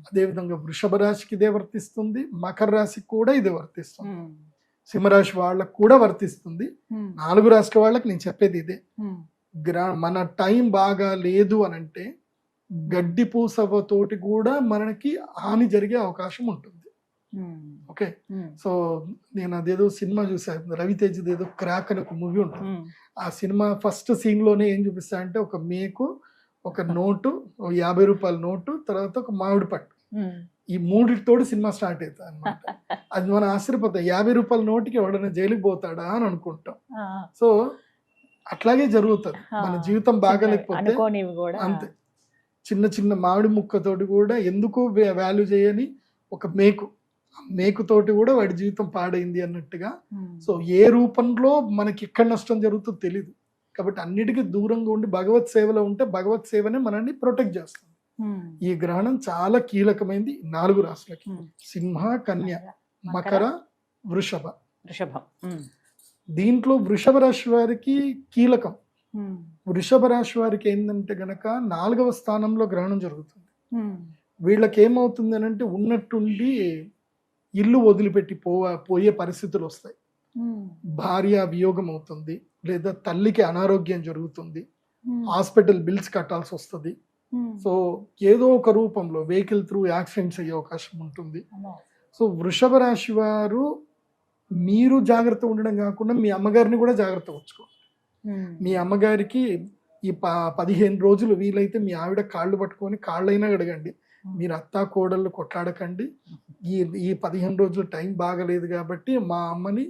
అదేవిధంగా వృషభ రాశికి ఇదే వర్తిస్తుంది, మకర రాశికి కూడా ఇదే వర్తిస్తుంది, సింహరాశి వాళ్ళకు కూడా వర్తిస్తుంది. 4 రాష్ట్ర వాళ్ళకి నేను చెప్పేది ఇదే. మన టైం బాగా లేదు అని అంటే గడ్డి పూసవ తోటి కూడా మనకి హాని జరిగే అవకాశం ఉంటుంది. ఓకే, సో నేను అదేదో సినిమా చూసాను, రవితేజది ఏదో క్రాక్ అని ఒక మూవీ ఉంటుంది. ఆ సినిమా ఫస్ట్ సీన్ లోనే ఏం చూపిస్తా అంటే ఒక మేకు, ఒక నోటు, 50 రూపాయల నోటు, తర్వాత ఒక మామిడి పట్టు, ఈ మూడితోటి సినిమా స్టార్ట్ అవుతుంది అనమాట. అది మనం ఆశ్చర్యపోతాం, 50 రూపాయల నోటికి ఎవడైనా జైలుకి పోతాడా అని అనుకుంటాం. సో అట్లాగే జరుగుతుంది మన జీవితం బాగాలేకపోతే అంతే. చిన్న చిన్న మామిడి ముక్కతోటి కూడా ఎందుకు వాల్యూ చేయని ఒక మేకుతోటి కూడా వాడి జీవితం పాడైంది అన్నట్టుగా. సో ఏ రూపంలో మనకి ఎక్కడ నష్టం జరుగుతుందో తెలియదు. కాబట్టి అన్నిటికీ దూరంగా ఉండి భగవత్ సేవలో ఉంటే భగవత్ సేవనే మనల్ని ప్రొటెక్ట్ చేస్తుంది. ఈ గ్రహణం చాలా కీలకమైంది 4 రాశులకి, సింహ, కన్య, మకర, వృషభ. దీంట్లో వృషభ రాశి వారికి కీలకం. వృషభ రాశి వారికి ఏంటంటే గనక 4వ స్థానంలో గ్రహణం జరుగుతుంది. వీళ్ళకి ఏమవుతుంది అని అంటే ఉన్నట్టుండి ఇల్లు వదిలిపెట్టి పోయే పరిస్థితులు వస్తాయి. భార్య వియోగం అవుతుంది, లేదా తల్లికి అనారోగ్యం జరుగుతుంది, హాస్పిటల్ బిల్స్ కట్టాల్సి వస్తుంది. సో ఏదో ఒక రూపంలో వెహికల్ త్రూ యాక్సిడెంట్స్ అయ్యే అవకాశం ఉంటుంది. సో వృషభ రాశి వారు మీరు జాగ్రత్త ఉండడం కాకుండా మీ అమ్మగారిని కూడా జాగ్రత్త ఉంచుకోండి. మీ అమ్మగారికి ఈ 15 రోజులు వీలైతే మీ ఆవిడ కాళ్ళు పట్టుకొని కాళ్ళైనా అడగండి. మీరు అత్తా కోడళ్ళు కొట్లాడకండి. ఈ 15 రోజులు టైం బాగలేదు కాబట్టి మా అమ్మని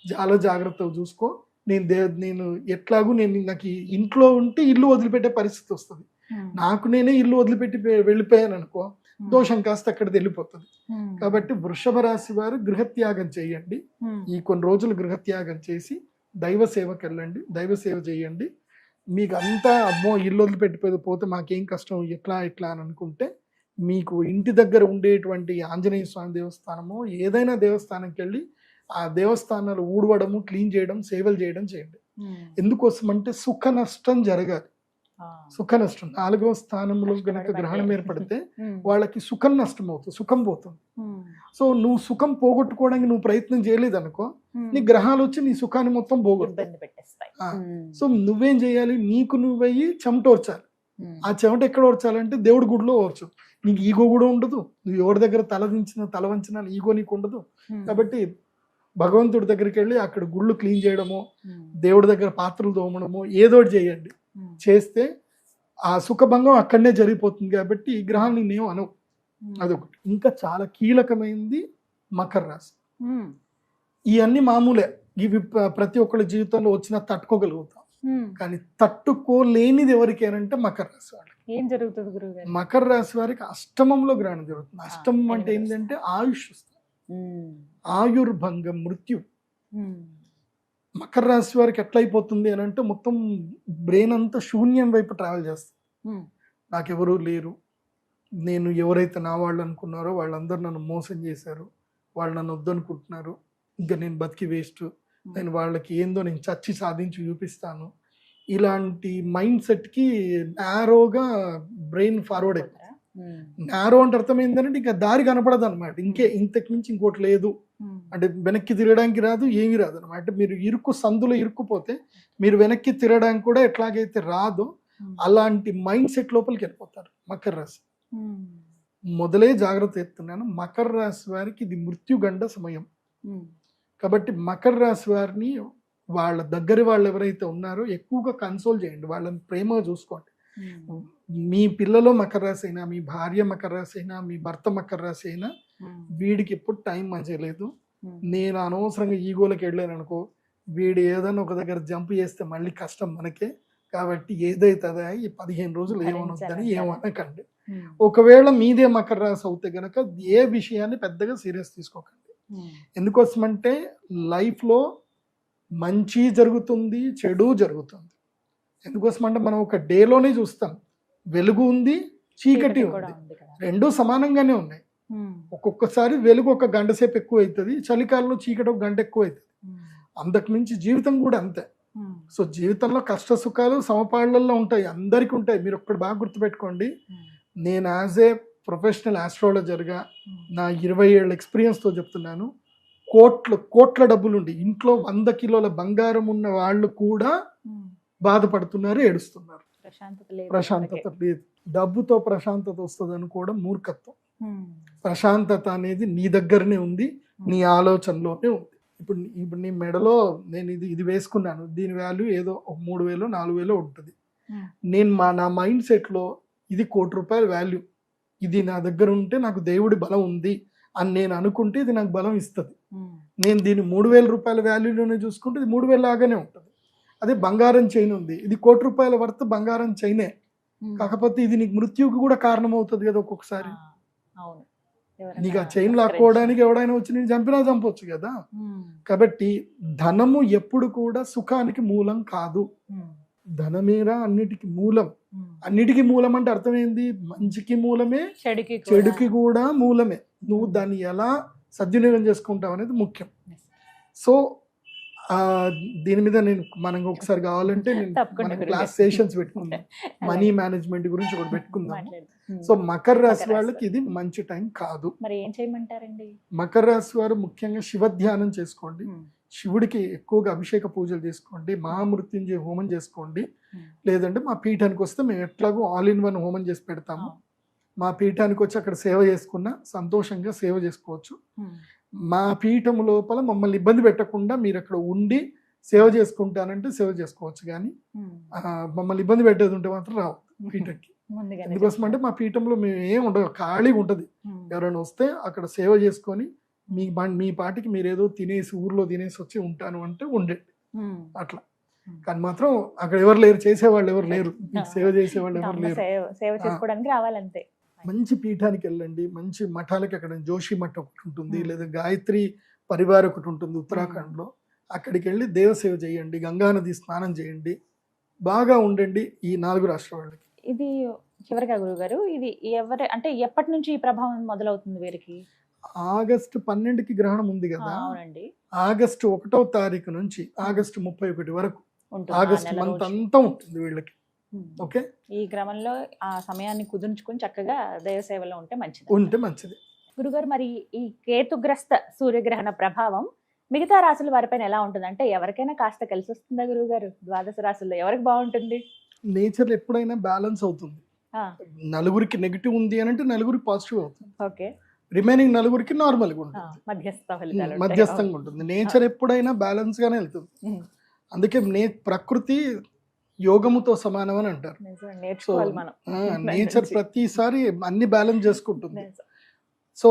చాలా జాగ్రత్తగా చూసుకో. నేను ఎట్లాగూ నాకు ఇంట్లో ఉంటే ఇల్లు వదిలిపెట్టే పరిస్థితి వస్తుంది. నాకు నేనే ఇల్లు వదిలిపెట్టి వెళ్ళిపోయాను అనుకో, దోషం కాస్త అక్కడికి వెళ్ళిపోతుంది. కాబట్టి వృషభ రాశి వారు గృహత్యాగం చేయండి. ఈ కొన్ని రోజులు గృహత్యాగం చేసి దైవ సేవకి వెళ్ళండి, దైవ సేవ చేయండి. మీకు అంతా అమ్మో ఇల్లు వదిలిపెట్టిపోతే మాకేం కష్టం ఎట్లా అని అనుకుంటే, మీకు ఇంటి దగ్గర ఉండేటువంటి ఆంజనేయ స్వామి దేవస్థానమో ఏదైనా దేవస్థానంకి వెళ్ళి ఆ దేవస్థానాలు ఊడవడము, క్లీన్ చేయడం, సేవలు చేయడం చేయండి. ఎందుకోసం అంటే సుఖ నష్టం జరగాలి. సుఖ నష్టం 4వ స్థానంలో కనుక గ్రహణం ఏర్పడితే వాళ్ళకి సుఖం నష్టం అవుతుంది, సుఖం పోతుంది. సో నువ్వు సుఖం పోగొట్టుకోవడానికి నువ్వు ప్రయత్నం చేయలేదు అనుకో, నీ గ్రహాలు వచ్చి నీ సుఖాన్ని మొత్తం పోగొట్టుతాయి. సో నువ్వేం చేయాలి, నీకు నువ్వయ్యి చెమటోర్చాలి. ఆ చెమట ఎక్కడ ఓర్చాలంటే దేవుడి గుడిలో ఓర్చు. నీకు ఈగో కూడా ఉండదు, నువ్వు ఎవరి దగ్గర తల వంచిన ఈగో నీకు ఉండదు. కాబట్టి భగవంతుడి దగ్గరికి వెళ్ళి అక్కడ గుళ్ళు క్లీన్ చేయడము, దేవుడి దగ్గర పాత్రలు తోమడము, ఏదోటి చేయండి. చేస్తే ఆ సుఖభంగం అక్కడనే జరిగిపోతుంది. కాబట్టి ఈ గ్రహాలు నేనేం అనవు. అదొకటి. ఇంకా చాలా కీలకమైంది మకర రాశి. ఇవన్నీ మామూలే, ఇవి ప్రతి ఒక్కరి జీవితంలో వచ్చినా తట్టుకోగలుగుతాం. కానీ తట్టుకోలేనిది ఎవరికేనంటే మకర రాశి వారికి. ఏం జరుగుతుంది గురువు? మకర రాశి వారికి అష్టమంలో గ్రహణం జరుగుతుంది. అష్టమం అంటే ఏంటంటే ఆయుష్, ఆయుర్భంగం, మృత్యు. మకర రాశి వారికి ఎట్లయిపోతుంది అని అంటే మొత్తం బ్రెయిన్ అంతా శూన్యం వైపు ట్రావెల్ చేస్తుంది. నాకెవరూ లేరు, నేను ఎవరైతే నా వాళ్ళు అనుకున్నారో వాళ్ళందరూ నన్ను మోసం చేశారు, వాళ్ళు నన్ను వద్దనుకుంటున్నారు, ఇంకా నేను బతికి వేస్ట్, నేను వాళ్ళకి ఏందో నేను చచ్చి సాధించి చూపిస్తాను. ఇలాంటి మైండ్ సెట్కి నారోగా బ్రెయిన్ ఫార్వర్డ్ అయిపోతుంది. నారో అంటే అర్థం ఏంటంటే ఇంకా దారి కనపడదు అనమాట. ఇంతకు మించి ఇంకోటి లేదు అంటే వెనక్కి తిరగడానికి రాదు, ఏమీ రాదు అనమాట. మీరు సందులో ఇరుక్కుపోతే మీరు వెనక్కి తిరగడానికి కూడా ఎట్లాగైతే రాదో అలాంటి మైండ్ సెట్ లోపలికి వెళ్ళిపోతారు మకర రాశి. మొదలే జాగ్రత్త ఎత్తున్నాను, మకర రాశి వారికి ఇది మృత్యుగండ సమయం. కాబట్టి మకర రాశి వారిని వాళ్ళ దగ్గర వాళ్ళు ఎవరైతే ఉన్నారో ఎక్కువగా కన్సోల్ చేయండి, వాళ్ళని ప్రేమగా చూసుకోండి. మీ పిల్లలు మకర రాశి అయినా, మీ భార్య మకర రాశి అయినా, మీ భర్త మకర రాశి అయినా, వీడికి ఎప్పుడు టైం మంచిగా లేదు, నేను అనవసరంగా ఈగోలకు వెళ్ళాను అనుకో, వీడు ఏదైనా ఒక దగ్గర జంప్ చేస్తే మళ్ళీ కష్టం మనకే. కాబట్టి ఏదైతుందా ఈ 15 రోజులు ఏమనొద్దని ఏమనకండి. ఒకవేళ మీదే మకర రాశి అవుతే గనక ఏ విషయాన్ని పెద్దగా సీరియస్ తీసుకోకండి. ఎందుకోసమంటే లైఫ్లో మంచి జరుగుతుంది, చెడు జరుగుతుంది. ఎందుకోసమంటే మనం ఒక డేలోనే చూస్తాం, వెలుగు ఉంది, చీకటి ఉంది, రెండూ సమానంగానే ఉన్నాయి. ఒక్కొక్కసారి వెలుగు 1 గంట సేపు ఎక్కువ అవుతుంది, చలికాలంలో చీకటి 1 గంట ఎక్కువ అవుతుంది. అంతకుమించి జీవితం కూడా అంతే. సో జీవితంలో కష్ట సుఖాలు సమపాళ్లలో ఉంటాయి, అందరికీ ఉంటాయి. మీరు ఒక్కటి బాగా గుర్తుపెట్టుకోండి, నేను యాజ్ ఏ ప్రొఫెషనల్ ఆస్ట్రాలజర్గా నా 20 ఏళ్ళ ఎక్స్పీరియన్స్తో చెప్తున్నాను, కోట్ల డబ్బులుండి ఇంట్లో 100 కిలోల బంగారం ఉన్న వాళ్ళు కూడా బాధపడుతున్నారు, ఏడుస్తున్నారు, ప్రశాంతత లేదు. డబ్బుతో ప్రశాంతత వస్తుంది అనుకోవడం మూర్ఖత్వం. ప్రశాంతత అనేది నీ దగ్గరనే ఉంది, నీ ఆలోచనలోనే ఉంది. ఇప్పుడు నీ మెడలో నేను ఇది వేసుకున్నాను, దీని వాల్యూ ఏదో 3,000 4,000 ఉంటుంది. నేను నా మైండ్ సెట్లో ఇది ₹1,00,00,000 వాల్యూ, ఇది నా దగ్గర ఉంటే నాకు దేవుడి బలం ఉంది అని నేను అనుకుంటే ఇది నాకు బలం ఇస్తుంది. నేను దీన్ని ₹3,000 వాల్యూలోనే చూసుకుంటే ఇది 3,000 లాగానే ఉంటుంది. అదే బంగారం చైన్ ఉంది, ఇది ₹1,00,00,000 వర్త్ బంగారం చైనే, కాకపోతే ఇది నీకు మృత్యువుకి కూడా కారణం అవుతుంది కదా ఒక్కొక్కసారి. నీకు ఆ చైన్ లాక్కోవడానికి ఎవడైనా వచ్చి నేను చంపినా చంపొచ్చు కదా. కాబట్టి ధనము ఎప్పుడు కూడా సుఖానికి మూలం కాదు, ధనమేరా అన్నిటికీ మూలం. అన్నిటికీ మూలం అంటే అర్థమైంది, మంచికి మూలమే చెడుకి కూడా మూలమే. నువ్వు దాన్ని ఎలా సద్వినియోగం చేసుకుంటావు అనేది ముఖ్యం. సో దీని మీద మనం ఒకసారి కావాలంటే మనం క్లాస్ సెషన్స్ పెట్టుకుందాం, మనీ మేనేజ్మెంట్ గురించి ఒకటి పెట్టుకుందాం. సో మకర రాశి వాళ్ళకి ఇది మంచి టైం కాదు. మరి ఏం చేయమంటారండి? మకర రాశి వారు ముఖ్యంగా శివ ధ్యానం చేసుకోండి, శివుడికి ఎక్కువగా అభిషేక పూజలు చేసుకోండి, మహామృత్యుంజయ హోమం చేసుకోండి. లేదంటే మా పీఠానికి వస్తే మేము ఎట్లాగో ఆల్ ఇన్ వన్ హోమం చేసి పెడతాము. మా పీఠానికి వచ్చి అక్కడ సేవ చేసుకున్నా సంతోషంగా సేవ చేసుకోవచ్చు. మా పీఠం లోపల మమ్మల్ని ఇబ్బంది పెట్టకుండా మీరు అక్కడ ఉండి సేవ చేసుకుంటానంటే సేవ చేసుకోవచ్చు, కానీ మమ్మల్ని ఇబ్బంది పెట్టేది ఉంటే మాత్రం రావు పీఠంకి. ఎందుకోసం అంటే మా పీఠంలో మేము ఏం ఉండదు, ఖాళీగా ఉంటుంది. ఎవరైనా వస్తే అక్కడ సేవ చేసుకొని మీ పాటికి మీరు ఏదో తినేసి ఊర్లో తినేసి వచ్చి ఉంటాను అంటే ఉండండి అట్లా. కానీ మాత్రం అక్కడ ఎవరు లేరు, చేసేవాళ్ళు ఎవరు లేరు, సేవ చేసేవాళ్ళు ఎవరు లేరు, సేవ చేసుకోవడానికి రావాలంతే. మంచి పీఠానికి వెళ్ళండి, మంచి మఠాలకి. అక్కడ జోషి మఠ ఒకటి ఉంటుంది, లేదా గాయత్రి పరివార్ ఒకటి ఉంటుంది ఉత్తరాఖండ్లో. అక్కడికి వెళ్ళి దేవసేవ చేయండి, గంగానది స్నానం చేయండి, బాగా ఉండండి ఈ 4 రాష్ట్రాల వాళ్ళకి. ఇది చివరిగా గురుగారు, ఇది అంటే ఎప్పటి నుంచి ఈ ప్రభావం మొదలవుతుంది వీరికి? ఆగస్టు 12కి గ్రహణం ఉంది కదా, ఆగస్టు 1వ తారీఖు నుంచి ఆగస్టు 31 వరకు, ఆగస్టు మంత్ అంతా ఉంటుంది వీళ్ళకి. ఓకే, ఈ క్రమంలో ఆ సమయాన్ని కుదుర్చుకుని చక్కగా దైవ సేవలో ఉంటే మంచిది. గురుగారు, మరి ఈ కేతుగ్రస్త సూర్యగ్రహణ ప్రభావం మిగతా రాశుల వారిపైన ఎలా ఉంటుంది? అంటే ఎవరికైనా కాస్త కలిసి వస్తుందా గురుగారు? ద్వాదశ రాశుల్లో ఎవరికి బాగుంటుంది? నేచర్ ఎప్పుడైనా బ్యాలెన్స్ అవుతుంది. నలుగురికి నెగిటివ్ ఉంది అని అంటే నలుగురికి పాజిటివ్ అవుతుంది. ఓకే, రిమైనింగ్ నలుగురికి నార్మల్ గా ఉంటుంది, మధ్యస్థంగా ఉంటుంది. నేచర్ ఎప్పుడైనా బ్యాలెన్స్ గానే వెళ్తుంది. అందుకే ప్రకృతి యోగముతో సమానం అని అంటారు. సో నేచర్ ప్రతిసారి అన్ని బ్యాలెన్స్ చేసుకుంటుంది. సో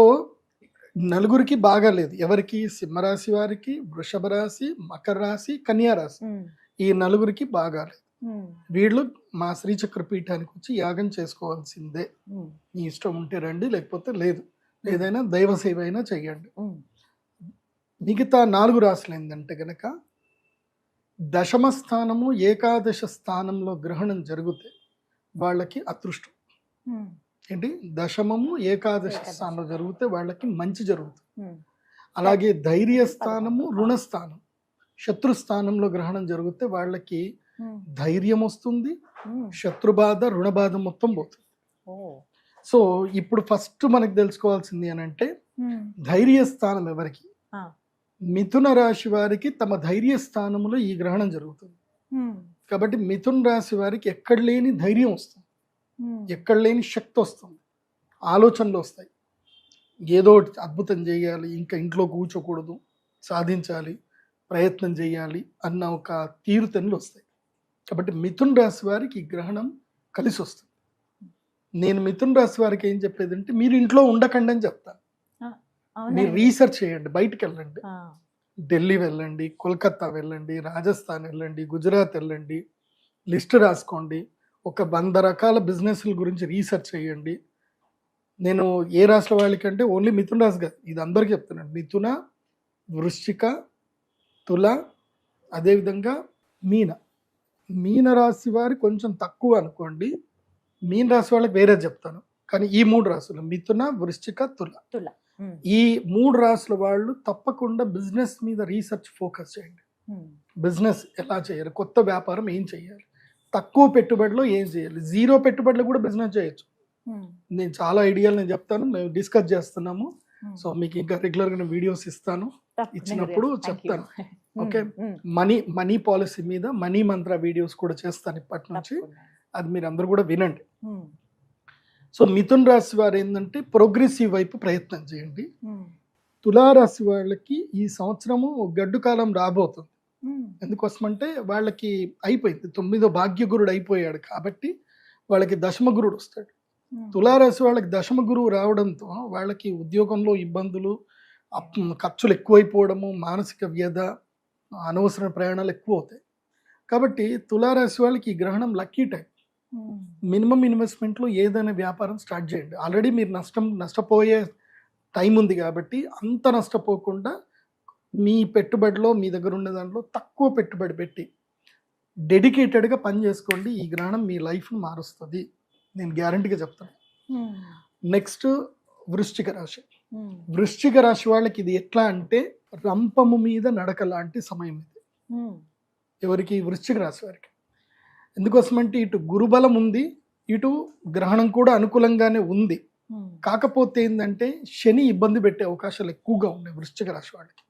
నలుగురికి బాగాలేదు, ఎవరికి? సింహరాశి వారికి, వృషభ రాశి, మకర రాశి, కన్యా రాశి, ఈ నలుగురికి బాగాలేదు. వీళ్ళు మా శ్రీచక్ర పీఠానికి వచ్చి యాగం చేసుకోవాల్సిందే. మీ ఇష్టం ఉంటే రండి, లేకపోతే లేదు. ఏదైనా దైవ సేవ అయినా చెయ్యండి. మిగతా 4 రాశులు ఏంటంటే గనక దశమ స్థానము ఏకాదశ స్థానంలో గ్రహణం జరిగితే వాళ్ళకి అదృష్టం. ఏంటి? దశమము ఏకాదశ స్థానంలో జరిగితే వాళ్ళకి మంచి జరుగుతుంది. అలాగే ధైర్య స్థానము, రుణస్థానం, శత్రుస్థానంలో గ్రహణం జరిగితే వాళ్ళకి ధైర్యం వస్తుంది, శత్రుబాధ రుణబాధ మొత్తం పోతుంది. సో ఇప్పుడు ఫస్ట్ మనకు తెలుసుకోవాల్సింది అని అంటే ధైర్య స్థానం ఎవరికి? మిథున రాశి వారికి తమ ధైర్య స్థానంలో ఈ గ్రహణం జరుగుతుంది. కాబట్టి మిథున రాశి వారికి ఎక్కడ లేని ధైర్యం వస్తుంది, ఎక్కడ లేని శక్తి వస్తుంది, ఆలోచనలు వస్తాయి. ఏదో అద్భుతం చేయాలి, ఇంకా ఇంట్లో కూర్చోకూడదు, సాధించాలి, ప్రయత్నం చేయాలి అన్న ఒక తీరుతెన్నులు వస్తాయి. కాబట్టి మిథున రాశి వారికి ఈ గ్రహణం కలిసి వస్తుంది. నేను మిథున రాశి వారికి ఏం చెప్పేది అంటే మీరు ఇంట్లో ఉండకండి అని చెప్తాను. మీరు రీసెర్చ్ చేయండి, బయటకు వెళ్ళండి, ఢిల్లీ వెళ్ళండి, కోల్కతా వెళ్ళండి, రాజస్థాన్ వెళ్ళండి, గుజరాత్ వెళ్ళండి, లిస్ట్ రాసుకోండి, ఒక 100 రకాల బిజినెస్ల గురించి రీసెర్చ్ చేయండి. నేను ఏ రాశుల వాళ్ళకంటే ఓన్లీ మిథున రాశి కాదు, ఇది అందరికీ చెప్తున్నాను. మిథున, వృశ్చిక, తుల, అదేవిధంగా మీన రాశి వారి కొంచెం తక్కువ అనుకోండి. మీన రాశి వాళ్ళకి వేరే చెప్తాను, కానీ ఈ 3 రాశులు మిథున, వృశ్చిక, తుల, ఈ 3 రాశుల వాళ్ళు తప్పకుండా బిజినెస్ మీద రీసెర్చ్ ఫోకస్ చేయండి. బిజినెస్ ఎలా చేయాలి, కొత్త వ్యాపారం ఏం చేయాలి, తక్కువ పెట్టుబడిలో ఏం చేయాలి, 0 పెట్టుబడిలో కూడా బిజినెస్ చేయొచ్చు. నేను చాలా ఐడియాలు నేను చెప్తాను, మేము డిస్కస్ చేస్తున్నాము. సో మీకు ఇంకా రెగ్యులర్గా నేను వీడియోస్ ఇచ్చినప్పుడు చెప్తాను. ఓకే, మనీ పాలసీ మీద మనీ మంత్ర వీడియోస్ కూడా చేస్తాను ఇప్పటి నుంచి, అది మీరు అందరూ కూడా వినండి. సో మిథున్ రాశి వారు ఏంటంటే ప్రోగ్రెసివ్ వైపు ప్రయత్నం చేయండి. తులారాశి వాళ్ళకి ఈ సంవత్సరము గడ్డు కాలం రాబోతుంది. ఎందుకోసమంటే వాళ్ళకి అయిపోయింది, 9వ భాగ్యగురుడు అయిపోయాడు కాబట్టి వాళ్ళకి దశమ గురుడు వస్తాడు. తులారాశి వాళ్ళకి దశమ గురువు రావడంతో వాళ్ళకి ఉద్యోగంలో ఇబ్బందులు, ఖర్చులు ఎక్కువైపోవడము, మానసిక వ్యధ, అనవసర ప్రయాణాలు ఎక్కువ అవుతాయి. కాబట్టి తులారాశి వాళ్ళకి ఈ గ్రహణం లక్కీ టైం. మినిమం ఇన్వెస్ట్మెంట్లో ఏదైనా వ్యాపారం స్టార్ట్ చేయండి. ఆల్రెడీ మీరు నష్టపోయే టైం ఉంది కాబట్టి అంత నష్టపోకుండా మీ పెట్టుబడిలో, మీ దగ్గర ఉన్న దాంట్లో తక్కువ పెట్టుబడి పెట్టి డెడికేటెడ్గా పని చేసుకోండి. ఈ గ్రహణం మీ లైఫ్ను మారుస్తుంది, నేను గ్యారంటీగా చెప్తాను. నెక్స్ట్ వృశ్చిక రాశి. వృశ్చిక రాశి వాళ్ళకి ఇది ఎట్లా అంటే రంపము మీద నడక లాంటి సమయం ఇది. ఎవరికి? వృశ్చిక రాశి వారికి. ఎందుకోసమంటే ఇటు గురుబలం ఉంది, ఇటు గ్రహణం కూడా అనుకూలంగానే ఉంది. కాకపోతే ఏంటంటే శని ఇబ్బంది పెట్టే అవకాశాలు ఎక్కువగా ఉన్నాయి వృశ్చిక రాశి వాళ్ళకి.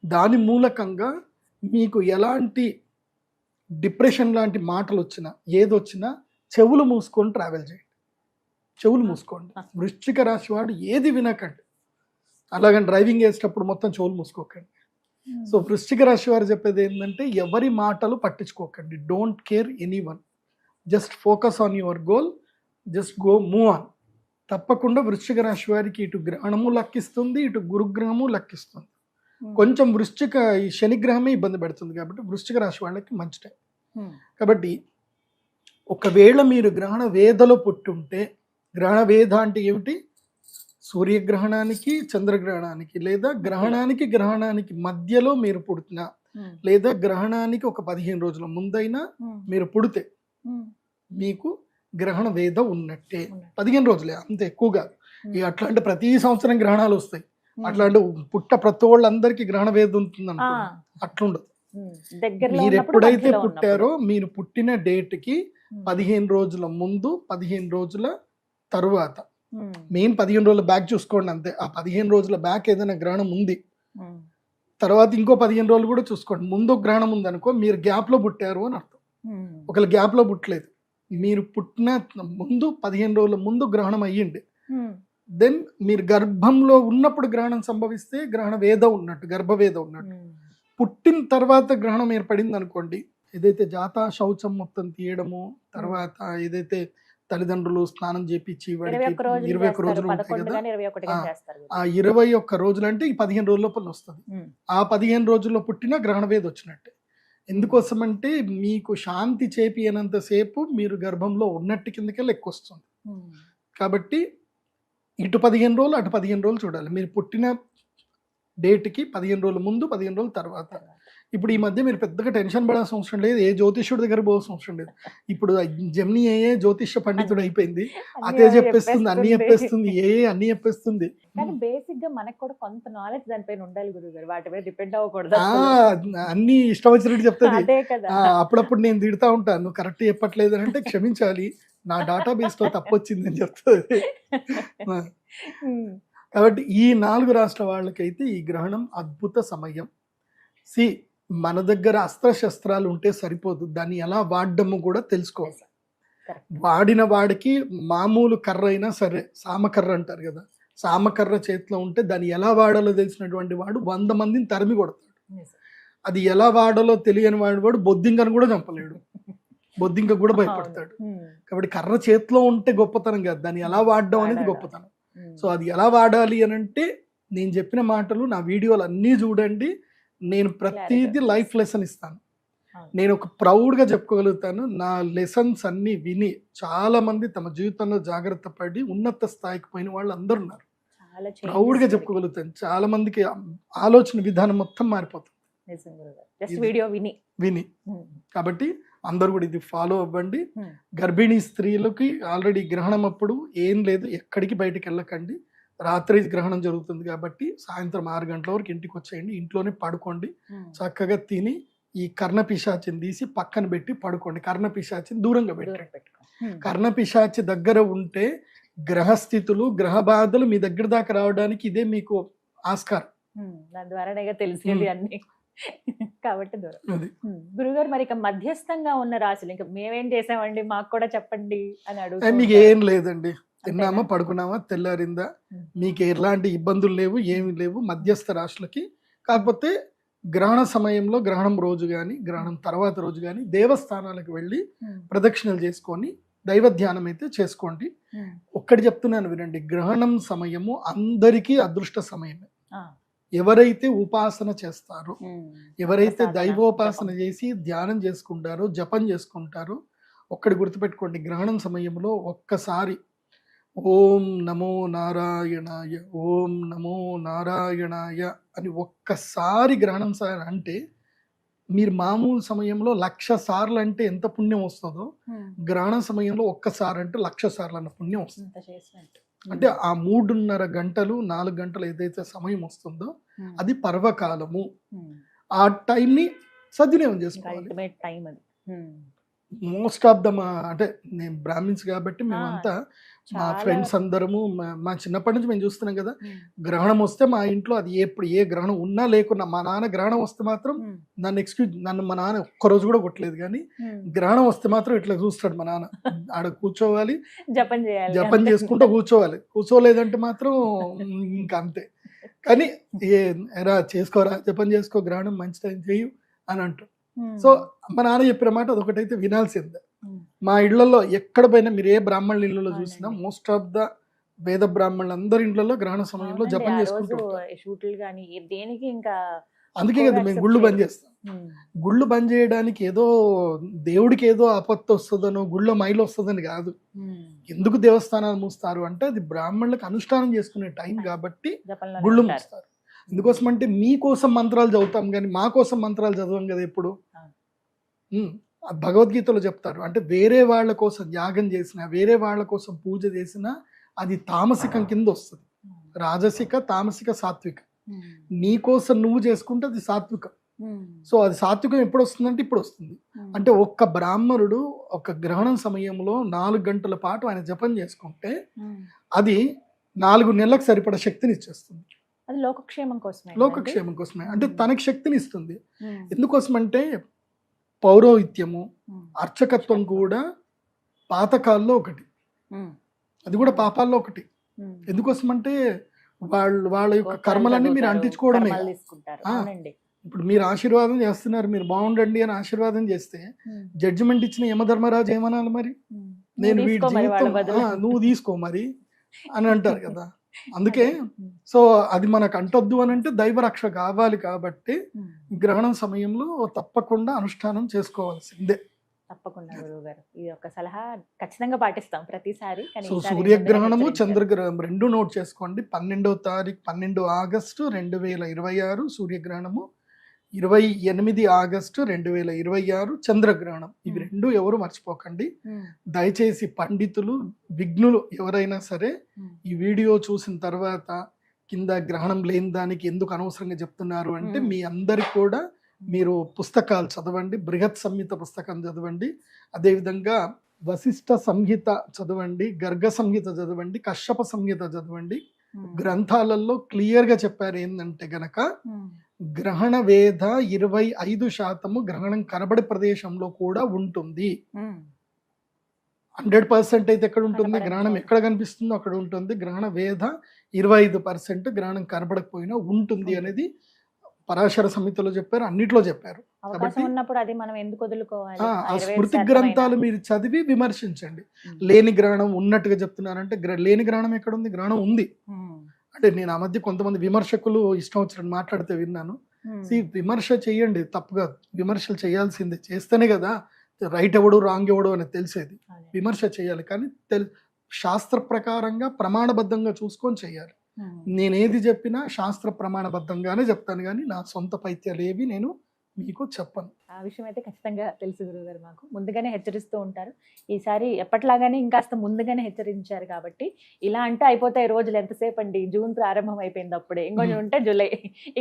దాని మూలకంగా మీకు ఎలాంటి డిప్రెషన్ లాంటి మాటలు వచ్చినా, ఏదొచ్చినా చెవులు మూసుకొని ట్రావెల్ చేయండి. చెవులు మూసుకోండి. వృశ్చిక రాశి వాడు ఏది వినకండి. అలాగని డ్రైవింగ్ చేసేటప్పుడు మొత్తం చెవులు మూసుకోకండి. సో వృశ్చిక రాశి వారు చెప్పేది ఏంటంటే ఎవరి మాటలు పట్టించుకోకండి. Don't care any one, just focus on your goal, just go move on. తప్పకుండా వృశ్చిక రాశి వారికి ఇటు గ్రహణము లక్కిస్తుంది, ఇటు గురుగ్రహము లక్కిస్తుంది. కొంచెం ఈ శనిగ్రహమే ఇబ్బంది పెడుతుంది కాబట్టి వృశ్చిక రాశి వాళ్ళకి మంచి టైం. కాబట్టి ఒకవేళ మీరు గ్రహణ వేదలో పుట్టుంటే, గ్రహణ వేద అంటే ఏమిటి? సూర్యగ్రహణానికి చంద్రగ్రహణానికి లేదా గ్రహణానికి మధ్యలో మీరు పుడుతున్నా, లేదా గ్రహణానికి ఒక 15 రోజుల ముందైనా మీరు పుడితే మీకు గ్రహణ వేద ఉన్నట్టే. 15 రోజులే, అంత ఎక్కువగా. అట్లాంటి ప్రతి సంవత్సరం గ్రహణాలు వస్తాయి, అట్లాంటి ప్రతి వాళ్ళందరికీ గ్రహణ వేద ఉంటుంది అనుకో, అట్లుండదు. మీరు ఎప్పుడైతే పుట్టారో మీరు పుట్టిన డేట్కి 15 రోజుల ముందు, 15 రోజుల తరువాత, మెయిన్ 15 రోజుల బ్యాక్ చూసుకోండి అంతే. ఆ 15 రోజుల బ్యాక్ ఏదైనా గ్రహణం ఉంది, తర్వాత ఇంకో 15 రోజులు కూడా చూసుకోండి. ముందు గ్రహణం ఉంది అనుకో, మీరు గ్యాప్ లో పుట్టారు అని అర్థం. ఒకవేళ గ్యాప్ లో పుట్టలేదు, మీరు పుట్టిన ముందు 15 రోజుల ముందు గ్రహణం అయ్యింది, దెన్ మీరు గర్భంలో ఉన్నప్పుడు గ్రహణం సంభవిస్తే గ్రహణ వేద ఉన్నట్టు, గర్భవేద ఉన్నట్టు. పుట్టిన తర్వాత గ్రహణం ఏర్పడింది అనుకోండి, ఏదైతే జాతా శౌచం మొత్తం తీయడము, తర్వాత ఏదైతే తల్లిదండ్రులు స్నానం చేపించి 21 రోజులు ఉంటాయి కదా, ఆ 21 రోజులు అంటే ఈ 15 రోజుల లోపల వస్తుంది. ఆ 15 రోజుల్లో పుట్టిన గ్రహణ వేద వచ్చినట్టే. ఎందుకోసం అంటే మీకు శాంతి చేపియనంతసేపు మీరు గర్భంలో ఉన్నట్టు కిందకే లెక్క వస్తుంది. కాబట్టి ఇటు 15 రోజులు, అటు 15 రోజులు చూడాలి. మీరు పుట్టిన డేట్కి 15 రోజుల ముందు, 15 రోజుల తర్వాత. ఇప్పుడు ఈ మధ్య మీరు పెద్దగా టెన్షన్ పడాల్సిన అవసరం లేదు, ఏ జ్యోతిష్యుడి దగ్గర పోవాల్సిన అవసరం లేదు. ఇప్పుడు జెమిని ఏ జ్యోతిష్య పండితుడు అయిపోయింది, అదే చెప్పేస్తుంది, అన్ని చెప్పేస్తుంది, అన్ని చెప్పేస్తుంది. కానీ బేసిక్ గా మనకు కూడా కొంత నాలెడ్జ్ దానిపైన ఉండాలి గురుగారు, వాటి మీద డిపెండ్ అవ్వకూడదు. అన్ని ఇష్టం వచ్చినట్టు చెప్తుంది. అప్పుడప్పుడు నేను తిడతా ఉంటాను, నువ్వు కరెక్ట్ చెప్పట్లేదు అంటే క్షమించాలి, నా డేటాబేస్ లో తప్పు వచ్చింది అని చెప్తుంది. కాబట్టి ఈ 4 రాష్ట్రాల వాళ్ళకైతే ఈ గ్రహణం అద్భుత సమయం. మన దగ్గర అస్త్రశస్త్రాలు ఉంటే సరిపోదు, దాన్ని ఎలా వాడడము కూడా తెలుసుకోవాలి. వాడిన వాడికి మామూలు కర్ర అయినా సరే, సామకర్ర అంటారు కదా, సామకర్ర చేతిలో ఉంటే దాన్ని ఎలా వాడాలో తెలిసినటువంటి వాడు 100 మందిని తరిమి కొడతాడు. అది ఎలా వాడాలో తెలియని వాడు బొద్దింకను కూడా చంపలేడు, బొద్దింక కూడా భయపడతాడు. కాబట్టి కర్ర చేతిలో ఉంటే గొప్పతనం కాదు, దాన్ని ఎలా వాడడం అనేది గొప్పతనం. సో అది ఎలా వాడాలి అని అంటే నేను చెప్పిన మాటలు, నా వీడియోలు అన్నీ చూడండి. నేను ప్రతిదీ లైఫ్ లెసన్ ఇస్తాను. నేను ఒక ప్రౌడ్గా చెప్పుకోగలుగుతాను, నా లెసన్స్ అన్నీ విని చాలా మంది తమ జీవితంలో జాగ్రత్త పడి ఉన్నత స్థాయికి పోయిన వాళ్ళు అందరు ఉన్నారు. ప్రౌడ్గా చెప్పుకోగలుగుతాను. చాలా మందికి ఆలోచన విధానం మొత్తం మారిపోతుంది విని. కాబట్టి అందరు కూడా ఇది ఫాలో అవ్వండి. గర్భిణీ స్త్రీలకి ఆల్రెడీ గ్రహణం అప్పుడు ఏం లేదు, ఎక్కడికి బయటకు వెళ్ళకండి. రాత్రి గ్రహణం జరుగుతుంది కాబట్టి సాయంత్రం 6 గంటల వరకు ఇంటికి వచ్చేయండి, ఇంట్లోనే పడుకోండి. చక్కగా తిని ఈ కర్ణపిశాచిని తీసి పక్కన పెట్టి పడుకోండి. కర్ణపిశాచిని దూరంగా పెట్టండి. కర్ణపిశాచి దగ్గర ఉంటే గ్రహస్థితులు, గ్రహ బాధలు మీ దగ్గర దాకా రావడానికి ఇదే మీకు ఆస్కారం. దాని ద్వారా తెలిసేది అన్ని. కాబట్టి దూరం. గురుగారు, మరి ఇక మధ్యస్థంగా ఉన్న రాశులు ఇంకా మేమేం చేసామండి, మాకు కూడా చెప్పండి అని అడుగుతారు. మీకు ఏం లేదండి, తిన్నామా పడుకున్నామా తెల్లారిందా, మీకు ఎలాంటి ఇబ్బందులు లేవు, ఏమి లేవు, మధ్యస్థ రాశులకి. కాకపోతే గ్రహణ సమయంలో, గ్రహణం రోజు కానీ గ్రహణం తర్వాత రోజు కానీ దేవస్థానాలకు వెళ్ళి ప్రదక్షిణలు చేసుకొని దైవ ధ్యానం అయితే చేసుకోండి. ఒక్కటి చెప్తున్నాను వినండి, గ్రహణం సమయము అందరికీ అదృష్ట సమయమే. ఎవరైతే ఉపాసన చేస్తారో, ఎవరైతే దైవోపాసన చేసి ధ్యానం చేసుకుంటారో, జపం చేసుకుంటారో, ఒక్కటి గుర్తుపెట్టుకోండి, గ్రహణం సమయంలో ఒక్కసారి ఓం నమో నారాయణాయ, ఓం నమో నారాయణాయ అని ఒక్కసారి గ్రహణం అంటే మీరు మామూలు సమయంలో 1,00,000 సార్లు అంటే ఎంత పుణ్యం వస్తుందో, గ్రహణ సమయంలో ఒక్కసారి అంటే 1,00,000 సార్లు అన్న పుణ్యం వస్తుంది. అంటే ఆ 3.5 గంటలు 4 గంటలు ఏదైతే సమయం వస్తుందో అది పర్వకాలము. ఆ టైంని సద్వినియోగం చేసుకోవాలి. మోస్ట్ ఆఫ్ ద అంటే నేను బ్రాహ్మిన్స్ కాబట్టి మేమంతా, మా ఫ్రెండ్స్ అందరము, మా చిన్నప్పటి నుంచి మేము చూస్తున్నాం కదా, గ్రహణం వస్తే మా ఇంట్లో అది ఎప్పుడు ఏ గ్రహణం ఉన్నా లేకున్నా, మా నాన్న గ్రహణం వస్తే మాత్రం నన్ను మా నాన్న ఒక్కరోజు కూడా కొట్టలేదు, కానీ గ్రహణం వస్తే మాత్రం ఇట్లా చూస్తాడు మా నాన్న. ఆడ కూర్చోవాలి, జపం చేసుకుంటూ కూర్చోవాలి, కూర్చోలేదంటే మాత్రం ఇంకా అంతే. కానీ ఎరా చేసుకోరా, జపం చేసుకో, గ్రహణం మంచి టైం చేయు అని అంటారు. సో మా నాన్న చెప్పిన మాట అదొకటైతే వినాల్సిందే. మా ఇళ్లలో ఎక్కడ పోయినా మీరు ఏ బ్రాహ్మణుల ఇళ్లలో చూసినా మోస్ట్ ఆఫ్ ద వేద బ్రాహ్మణులు అందరి ఇంట్లో గ్రహణ సమయంలో జపం చేసుకుంటూ, అందుకే కదా మేము గుళ్ళు బంద్ చేస్తాం. గుళ్ళు బంద్ చేయడానికి ఏదో దేవుడికి ఏదో ఆపత్తి వస్తుందనో, గుళ్ళో మైలు వస్తుందని కాదు. ఎందుకు దేవస్థానాలు మూస్తారు అంటే అది బ్రాహ్మణులకు అనుష్ఠానం చేసుకునే టైం కాబట్టి గుళ్ళు మూస్తారు. ఎందుకోసం అంటే మీకోసం మంత్రాలు చదువుతాం కానీ మా కోసం మంత్రాలు చదవం కదా ఎప్పుడు. భగవద్గీతలో చెప్తారు, అంటే వేరే వాళ్ళ కోసం యాగం చేసినా, వేరే వాళ్ళ కోసం పూజ చేసినా అది తామసికం కింద వస్తుంది. రాజసిక, తామసిక, సాత్విక. నీ కోసం నువ్వు చేసుకుంటే అది సాత్వికం. సో అది సాత్వికం ఎప్పుడు వస్తుందంటే ఇప్పుడు వస్తుంది. అంటే ఒక్క బ్రాహ్మణుడు ఒక గ్రహణం సమయంలో 4 గంటల పాటు ఆయన జపం చేసుకుంటే అది 4 నెలలకు సరిపడా శక్తిని ఇచ్చేస్తుంది. అది లోకక్షేమం కోసమే. అంటే తనకి శక్తిని ఇస్తుంది. ఎందుకోసం అంటే పౌరోహిత్యము, అర్చకత్వం కూడా పాతకాల్లో ఒకటి, అది కూడా పాపాల్లో ఒకటి. ఎందుకోసం అంటే వాళ్ళ యొక్క కర్మలన్నీ మీరు అంటించుకోవడమే. ఇప్పుడు మీరు ఆశీర్వాదం చేస్తున్నారు, మీరు బాగుండండి అని ఆశీర్వాదం చేస్తే జడ్జిమెంట్ ఇచ్చిన యమధర్మరాజు ఏమనాలి మరి, నేను వీడి జీవితం నువ్వు తీసుకో మరి అని అంటారు కదా. అందుకే సో అది మనకు అంటొద్దు అని అంటే దైవరక్ష కావాలి కాబట్టి గ్రహణం సమయంలో తప్పకుండా అనుష్ఠానం చేసుకోవాల్సిందే. తప్పకుండా గురువు గారు, ఇది ఒక సలహా ఖచ్చితంగా పాటిస్తాం ప్రతిసారి. సో సూర్యగ్రహణము, చంద్రగ్రహణం 2 నోట్ చేసుకోండి. 12 ఆగస్టు 2026 సూర్యగ్రహణము, 28 ఆగస్టు 2026 చంద్రగ్రహణం. ఇవి 2 ఎవరు మర్చిపోకండి. దయచేసి పండితులు, విఘ్నులు ఎవరైనా సరే ఈ వీడియో చూసిన తర్వాత కింద గ్రహణం లేని దానికి ఎందుకు అనవసరంగా చెప్తున్నారు అంటే, మీ అందరికి కూడా మీరు పుస్తకాలు చదవండి, బృహత్ సంహిత పుస్తకం చదవండి, అదేవిధంగా వశిష్ఠ సంహిత చదవండి, గర్గ సంహిత చదవండి, కశ్యప సంహిత చదవండి. గ్రంథాలలో క్లియర్గా చెప్పారు ఏంటంటే గనక గ్రహణ వేధ 25% గ్రహణం కనబడే ప్రదేశంలో కూడా ఉంటుంది. 100% అయితే ఎక్కడ ఉంటుంది, గ్రహణం ఎక్కడ కనిపిస్తుందో అక్కడ ఉంటుంది. గ్రహణ వేధ 25% గ్రహణం కనబడకపోయినా ఉంటుంది అనేది పరాశర సంహితలో చెప్పారు, అన్నిట్లో చెప్పారు. కాబట్టి ఆ స్మృతి గ్రంథాలు మీరు చదివి విమర్శించండి. లేని గ్రహణం ఉన్నట్టుగా చెప్తున్నారంటే లేని గ్రహణం ఎక్కడ ఉంది, గ్రహణం ఉంది. అంటే నేను ఆ మధ్య కొంతమంది విమర్శకులు ఇష్టం వచ్చినట్టు మాట్లాడితే విన్నాను. విమర్శ చెయ్యండి, తప్పుగా విమర్శలు చేయాల్సిందే, చేస్తేనే కదా రైట్ ఎవడు రాంగ్ ఎవడు అనేది తెలిసేది. విమర్శ చేయాలి కానీ శాస్త్ర ప్రకారంగా ప్రమాణబద్ధంగా చూసుకొని చేయాలి. నేనేది చెప్పినా శాస్త్ర ప్రమాణబద్ధంగానే చెప్తాను కానీ నా సొంత పైత్యాలు ఏవి నేను మీకు చెప్పను. ఆ విషయం అయితే ఖచ్చితంగా తెలుసు గురువుగారు, మాకు ముందుగానే హెచ్చరిస్తూ ఉంటారు. ఈసారి ఎప్పట్లాగానే ఇంకాస్త ముందుగానే హెచ్చరించారు కాబట్టి ఇలా అంటే అయిపోతాయి రోజులు, ఎంతసేపు అండి, జూన్ ప్రారంభం అయిపోయింది, అప్పుడే ఇంకొంచెం ఉంటే జూలై,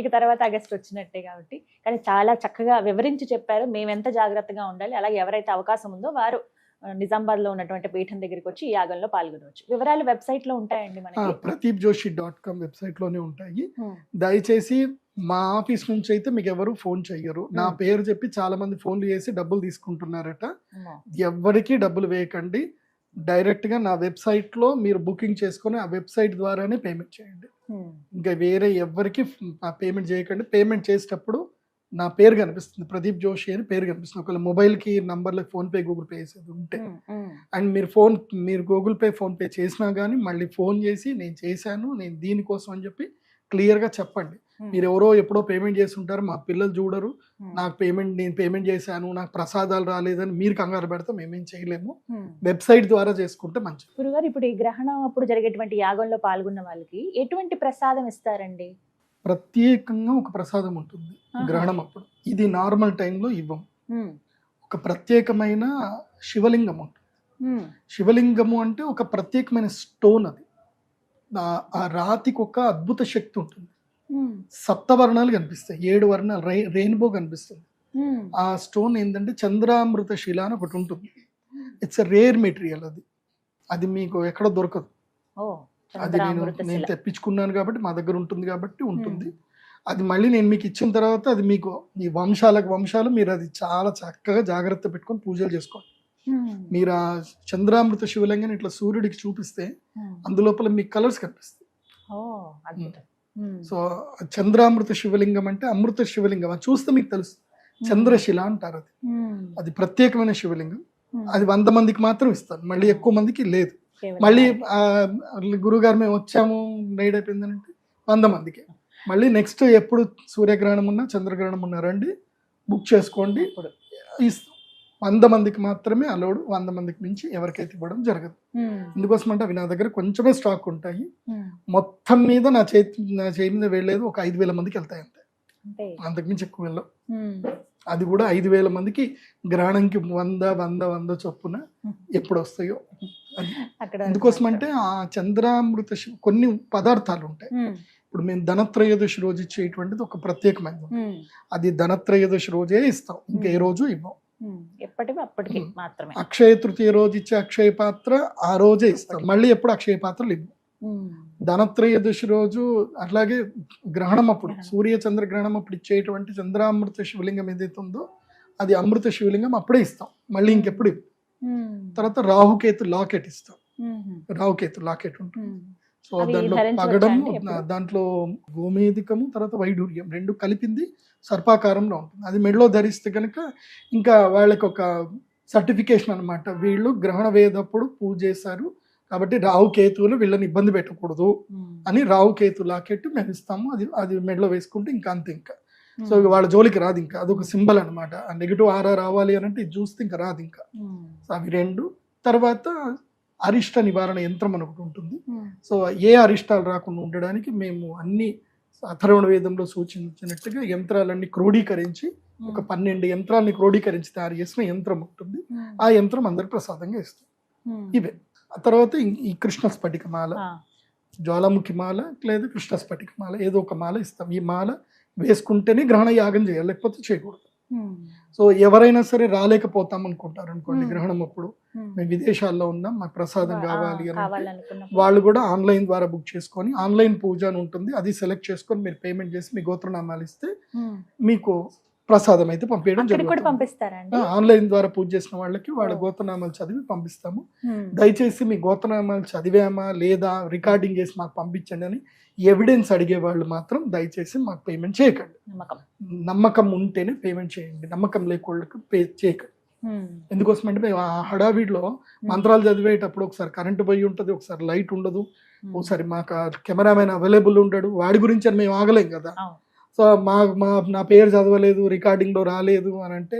ఇక తర్వాత ఆగస్ట్ వచ్చినట్టే. కాబట్టి కానీ చాలా చక్కగా వివరించి చెప్పారు మేమెంత జాగ్రత్తగా ఉండాలి. అలాగే ఎవరైతే అవకాశం ఉందో వారు నిజామాబాద్ లో ఉన్నటువంటి పీఠం దగ్గరికి వచ్చి ఈ యాగంలో పాల్గొనవచ్చు. వివరాలు వెబ్సైట్ లో ఉంటాయండి మనకి, pradeepjoshi.com వెబ్సైట్ లోనే ఉంటాయి. దయచేసి మా ఆఫీస్ నుంచి అయితే మీకు ఎవరు ఫోన్ చెయ్యరు. నా పేరు చెప్పి చాలా మంది ఫోన్లు చేసి డబ్బులు తీసుకుంటున్నారట. ఎవరికి డబ్బులు వేయకండి. డైరెక్ట్గా నా వెబ్సైట్లో మీరు బుకింగ్ చేసుకొని ఆ వెబ్సైట్ ద్వారానే పేమెంట్ చేయండి. ఇంకా వేరే ఎవరికి పేమెంట్ చేయకండి. పేమెంట్ చేసేటప్పుడు నా పేరు కనిపిస్తుంది, ప్రదీప్ జోషి అని పేరు కనిపిస్తుంది. ఒకవేళ మొబైల్కి నంబర్లకు ఫోన్పే గూగుల్ పే వేసేది ఉంటే, అండ్ మీరు గూగుల్ పే ఫోన్పే చేసినా కానీ మళ్ళీ ఫోన్ చేసి నేను చేశాను, నేను దీనికోసం అని చెప్పి క్లియర్గా చెప్పండి. మీరు ఎవరో ఎప్పుడో పేమెంట్ చేసి ఉంటారు, మా పిల్లలు చూడరు, నేను పేమెంట్ చేశాను, నాకు ప్రసాదాలు రాలేదని మీరు కంగారు పెడితే మేమేం చేయలేము. వెబ్సైట్ ద్వారా చేసుకుంటే మంచిది. గురుగారు, ఇప్పుడు ఈ గ్రహణం అప్పుడు జరిగేటువంటి యాగంలో పాల్గొన్న వాళ్ళకి ఎటువంటి ప్రసాదం ఇస్తారండి? ప్రత్యేకంగా ఒక ప్రసాదం ఉంటుంది గ్రహణం అప్పుడు. ఇది నార్మల్ టైంలో ఇవ్వం. ఒక ప్రత్యేకమైన శివలింగం ఉంటుంది. శివలింగము అంటే ఒక ప్రత్యేకమైన స్టోన్. అది ఆ రాతికి ఒక అద్భుత శక్తి ఉంటుంది. సప్తవర్ణాలు కనిపిస్తాయి, 7 వర్ణాలు, రెయిన్బో కనిపిస్తుంది. ఆ స్టోన్ ఏంటంటే చంద్రామృత శిల అని ఒకటి ఉంటుంది. It's a rare material. అది మీకు ఎక్కడ దొరకదు. అది నేను తెప్పించుకున్నాను కాబట్టి మా దగ్గర ఉంటుంది కాబట్టి ఉంటుంది. అది మళ్ళీ నేను మీకు ఇచ్చిన తర్వాత అది మీకు ఈ వంశాలు మీరు అది చాలా చక్కగా జాగ్రత్త పెట్టుకొని పూజలు చేసుకోండి. మీరు ఆ చంద్రామృత శివలింగాన్ని ఇట్లా సూర్యుడికి చూపిస్తే అందులోపల మీకు కలర్స్ కనిపిస్తాయి. సో చంద్రామృత శివలింగం అంటే అమృత శివలింగం. అది చూస్తే మీకు తెలుస్తుంది. చంద్రశిల అంటారు. అది ప్రత్యేకమైన శివలింగం. అది 100 మందికి మాత్రం ఇస్తాను, మళ్ళీ ఎక్కువ మందికి లేదు. మళ్ళీ గురుగారు మేము వచ్చాము నైట్ అయిపోయిందంటే 100 మందికి. మళ్ళీ నెక్స్ట్ ఎప్పుడు సూర్యగ్రహణం ఉన్నా చంద్రగ్రహణం ఉన్నా రండి, బుక్ చేసుకోండి, ఇస్తాం. 100 మందికి మాత్రమే అలౌడ్. 100 మందికి మించి ఎవరికైతే ఇవ్వడం జరగదు. ఎందుకోసం అంటే అవి నా దగ్గర కొంచెమే స్టాక్ ఉంటాయి. మొత్తం మీద నా చేయి మీద వెళ్ళలేదు ఒక 5,000 మందికి వెళ్తాయి అంతే, అంతకుమించి ఎక్కువ వెళ్ళవు. అది కూడా 5,000 మందికి గ్రహణంకి 100 చొప్పున ఎప్పుడు వస్తాయో. ఎందుకోసం అంటే ఆ చంద్రామృత కొన్ని పదార్థాలు ఉంటాయి. ఇప్పుడు మేము ధనత్రయోదశి రోజు ఇచ్చేటువంటిది ఒక ప్రత్యేకమైనది. అది ధనత్రయోదశి రోజే ఇస్తాం, ఇంకా ఏ రోజు ఇవ్వం. అప్పటికి మాత్రమే. అక్షయ తృతీయ రోజు ఇచ్చే అక్షయ పాత్ర ఆ రోజే ఇస్తాం, మళ్ళీ ఎప్పుడు అక్షయ పాత్రలు ఇవ్వం. ధనత్రయోదశి రోజు అట్లాగే గ్రహణం అప్పుడు సూర్య చంద్ర గ్రహణం అప్పుడు ఇచ్చేటువంటి చంద్రామృత శివలింగం ఏదైతే ఉందో అది అమృత శివలింగం అప్పుడే ఇస్తాం, మళ్ళీ ఇంకెప్పుడు ఇవ్వం. తర్వాత రాహుకేతు లాకెట్ ఇస్తాం. రాహుకేతు లాకెట్ ఉంటుంది. సో దాంట్లో పగడము, దాంట్లో గోమేధికము, తర్వాత వైడూర్యం 2 కలిపింది సర్పాకారంలో ఉంటుంది. అది మెడలో ధరిస్తే కనుక ఇంకా వాళ్ళకి ఒక సర్టిఫికేషన్ అనమాట, వీళ్ళు గ్రహణ వేదప్పుడు పూజ చేశారు కాబట్టి రాహుకేతువులు వీళ్ళని ఇబ్బంది పెట్టకూడదు అని రాహుకేతు లాకెట్ మేము ఇస్తాము. అది మెడలో వేసుకుంటే ఇంకా అంతే. ఇంకా సో వాళ్ళ జోలికి రాదు. ఇంకా అదొక సింబల్ అనమాట. ఆ నెగిటివ్ ఆరా రావాలి అని అంటే ఇది చూస్తే ఇంకా రాదు. ఇంకా అవి 2. తర్వాత అరిష్ట నివారణ యంత్రం అని ఒకటి ఉంటుంది. సో ఏ అరిష్టాలు రాకుండా ఉండడానికి మేము అన్ని అథర్వణ వేదంలో సూచించినట్టుగా యంత్రాలన్నీ క్రోడీకరించి ఒక 12 యంత్రాలని క్రోడీకరించి తయారు చేసిన యంత్రం ఉంటుంది. ఆ యంత్రం అందరికి ప్రసాదంగా ఇస్తాం. ఇవే. ఆ తర్వాత ఈ కృష్ణ స్ఫటిక మాల, జ్వాలాముఖి మాల లేదా కృష్ణ స్ఫటిక మాల, ఏదో ఒక మాల ఇస్తాం. ఈ మాల వేసుకుంటేనే గ్రహణ యాగం చేయాలి, లేకపోతే చేయకూడదు. సో ఎవరైనా సరే రాలేకపోతాం అనుకుంటారు అనుకోండి, గ్రహణం అప్పుడు మేము విదేశాల్లో ఉన్నాం మాకు ప్రసాదం కావాలి అని వాళ్ళు కూడా ఆన్లైన్ ద్వారా బుక్ చేసుకొని, ఆన్లైన్ పూజ అని ఉంటుంది, అది సెలెక్ట్ చేసుకొని మీరు పేమెంట్ చేసి మీ గోత్రనామాలు ఇస్తే మీకు ప్రసాదం అయితే పంపించడం జరుగుతుంది. ఆన్లైన్ ద్వారా పూజ చేసిన వాళ్ళకి వాళ్ళ గోత్రనామాలు చదివి పంపిస్తాము. దయచేసి మీ గోత్రనామాలు చదివామా లేదా రికార్డింగ్ చేసి మాకు పంపించండి అని ఎవిడెన్స్ అడిగే వాళ్ళు మాత్రం దయచేసి మాకు పేమెంట్ చేయకండి. నమ్మకం ఉంటేనే పేమెంట్ చేయండి, నమ్మకం లేకోళ్ళకి పే చేయకండి. ఎందుకోసం అంటే మేము ఆ హడావిడిలో మంత్రాలు చదివేటప్పుడు ఒకసారి కరెంటు పోయి ఉంటుంది, ఒకసారి లైట్ ఉండదు, ఒకసారి మాకు కెమెరామెన్ అవైలబుల్ ఉండడు. వాడి గురించి అని మేము ఆగలేం కదా. సో నా పేరు చదవలేదు, రికార్డింగ్లో రాలేదు అని అంటే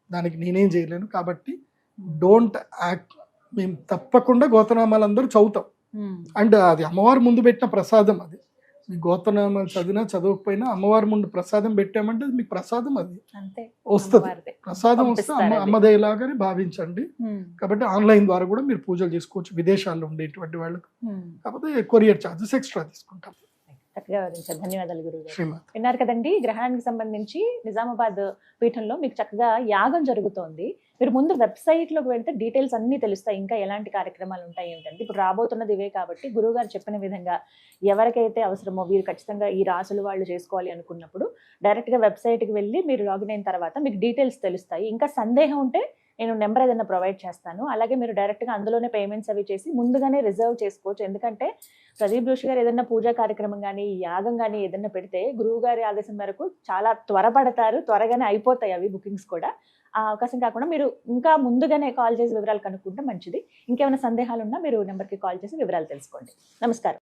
దానికి నేనేం చేయలేను. కాబట్టి డోంట్ యాక్ట్. మేము తప్పకుండా గోత్రనామాలు అందరూ చదువుతాం. అండ్ అది అమ్మవారి ముందు పెట్టిన ప్రసాదం. అది మీ గోత్రనామాలు చదివినా చదవకపోయినా అమ్మవారి ముందు ప్రసాదం పెట్టామంటే మీకు ప్రసాదం అది వస్తుంది. ప్రసాదం వస్తే అమ్మదేలాగానే భావించండి. కాబట్టి ఆన్లైన్ ద్వారా కూడా మీరు పూజలు చేసుకోవచ్చు విదేశాల్లో ఉండేటువంటి వాళ్ళకు. కాకపోతే కొరియర్ ఛార్జెస్ ఎక్స్ట్రా తీసుకుంటాం. చక్కగా వివరించారు, ధన్యవాదాలు గురువు. విన్నారు కదండి, గ్రహణానికి సంబంధించి నిజామాబాద్ పీఠంలో మీకు చక్కగా యాగం జరుగుతోంది. మీరు ముందు వెబ్సైట్లోకి వెళ్తే డీటెయిల్స్ అన్నీ తెలుస్తాయి, ఇంకా ఎలాంటి కార్యక్రమాలు ఉంటాయి ఏంటంటే. ఇప్పుడు రాబోతున్నది ఇవే కాబట్టి గురువు గారు చెప్పిన విధంగా ఎవరికైతే అవసరమో వీరు ఖచ్చితంగా ఈ రాసులు వాళ్ళు చేసుకోవాలి అనుకున్నప్పుడు డైరెక్ట్గా వెబ్సైట్కి వెళ్ళి మీరు లాగిన్ అయిన తర్వాత మీకు డీటెయిల్స్ తెలుస్తాయి. ఇంకా సందేహం ఉంటే నేను నెంబర్ ఏదైనా ప్రొవైడ్ చేస్తాను. అలాగే మీరు డైరెక్ట్గా అందులోనే పేమెంట్స్ అవి చేసి ముందుగానే రిజర్వ్ చేసుకోవచ్చు. ఎందుకంటే ప్రదీప్ జోషి గారు ఏదైనా పూజా కార్యక్రమం కానీ యాగం కానీ ఏదైనా పెడితే గురువు గారి ఆదేశం మేరకు చాలా త్వరపడతారు, త్వరగానే అయిపోతాయి అవి బుకింగ్స్ కూడా. ఆ అవకాశం కాకుండా మీరు ఇంకా ముందుగానే కాల్ చేసి వివరాలు కనుక్కుంటే మంచిది. ఇంకేమైనా సందేహాలు ఉన్నా మీరు నెంబర్కి కాల్ చేసి వివరాలు తెలుసుకోండి. నమస్కారం.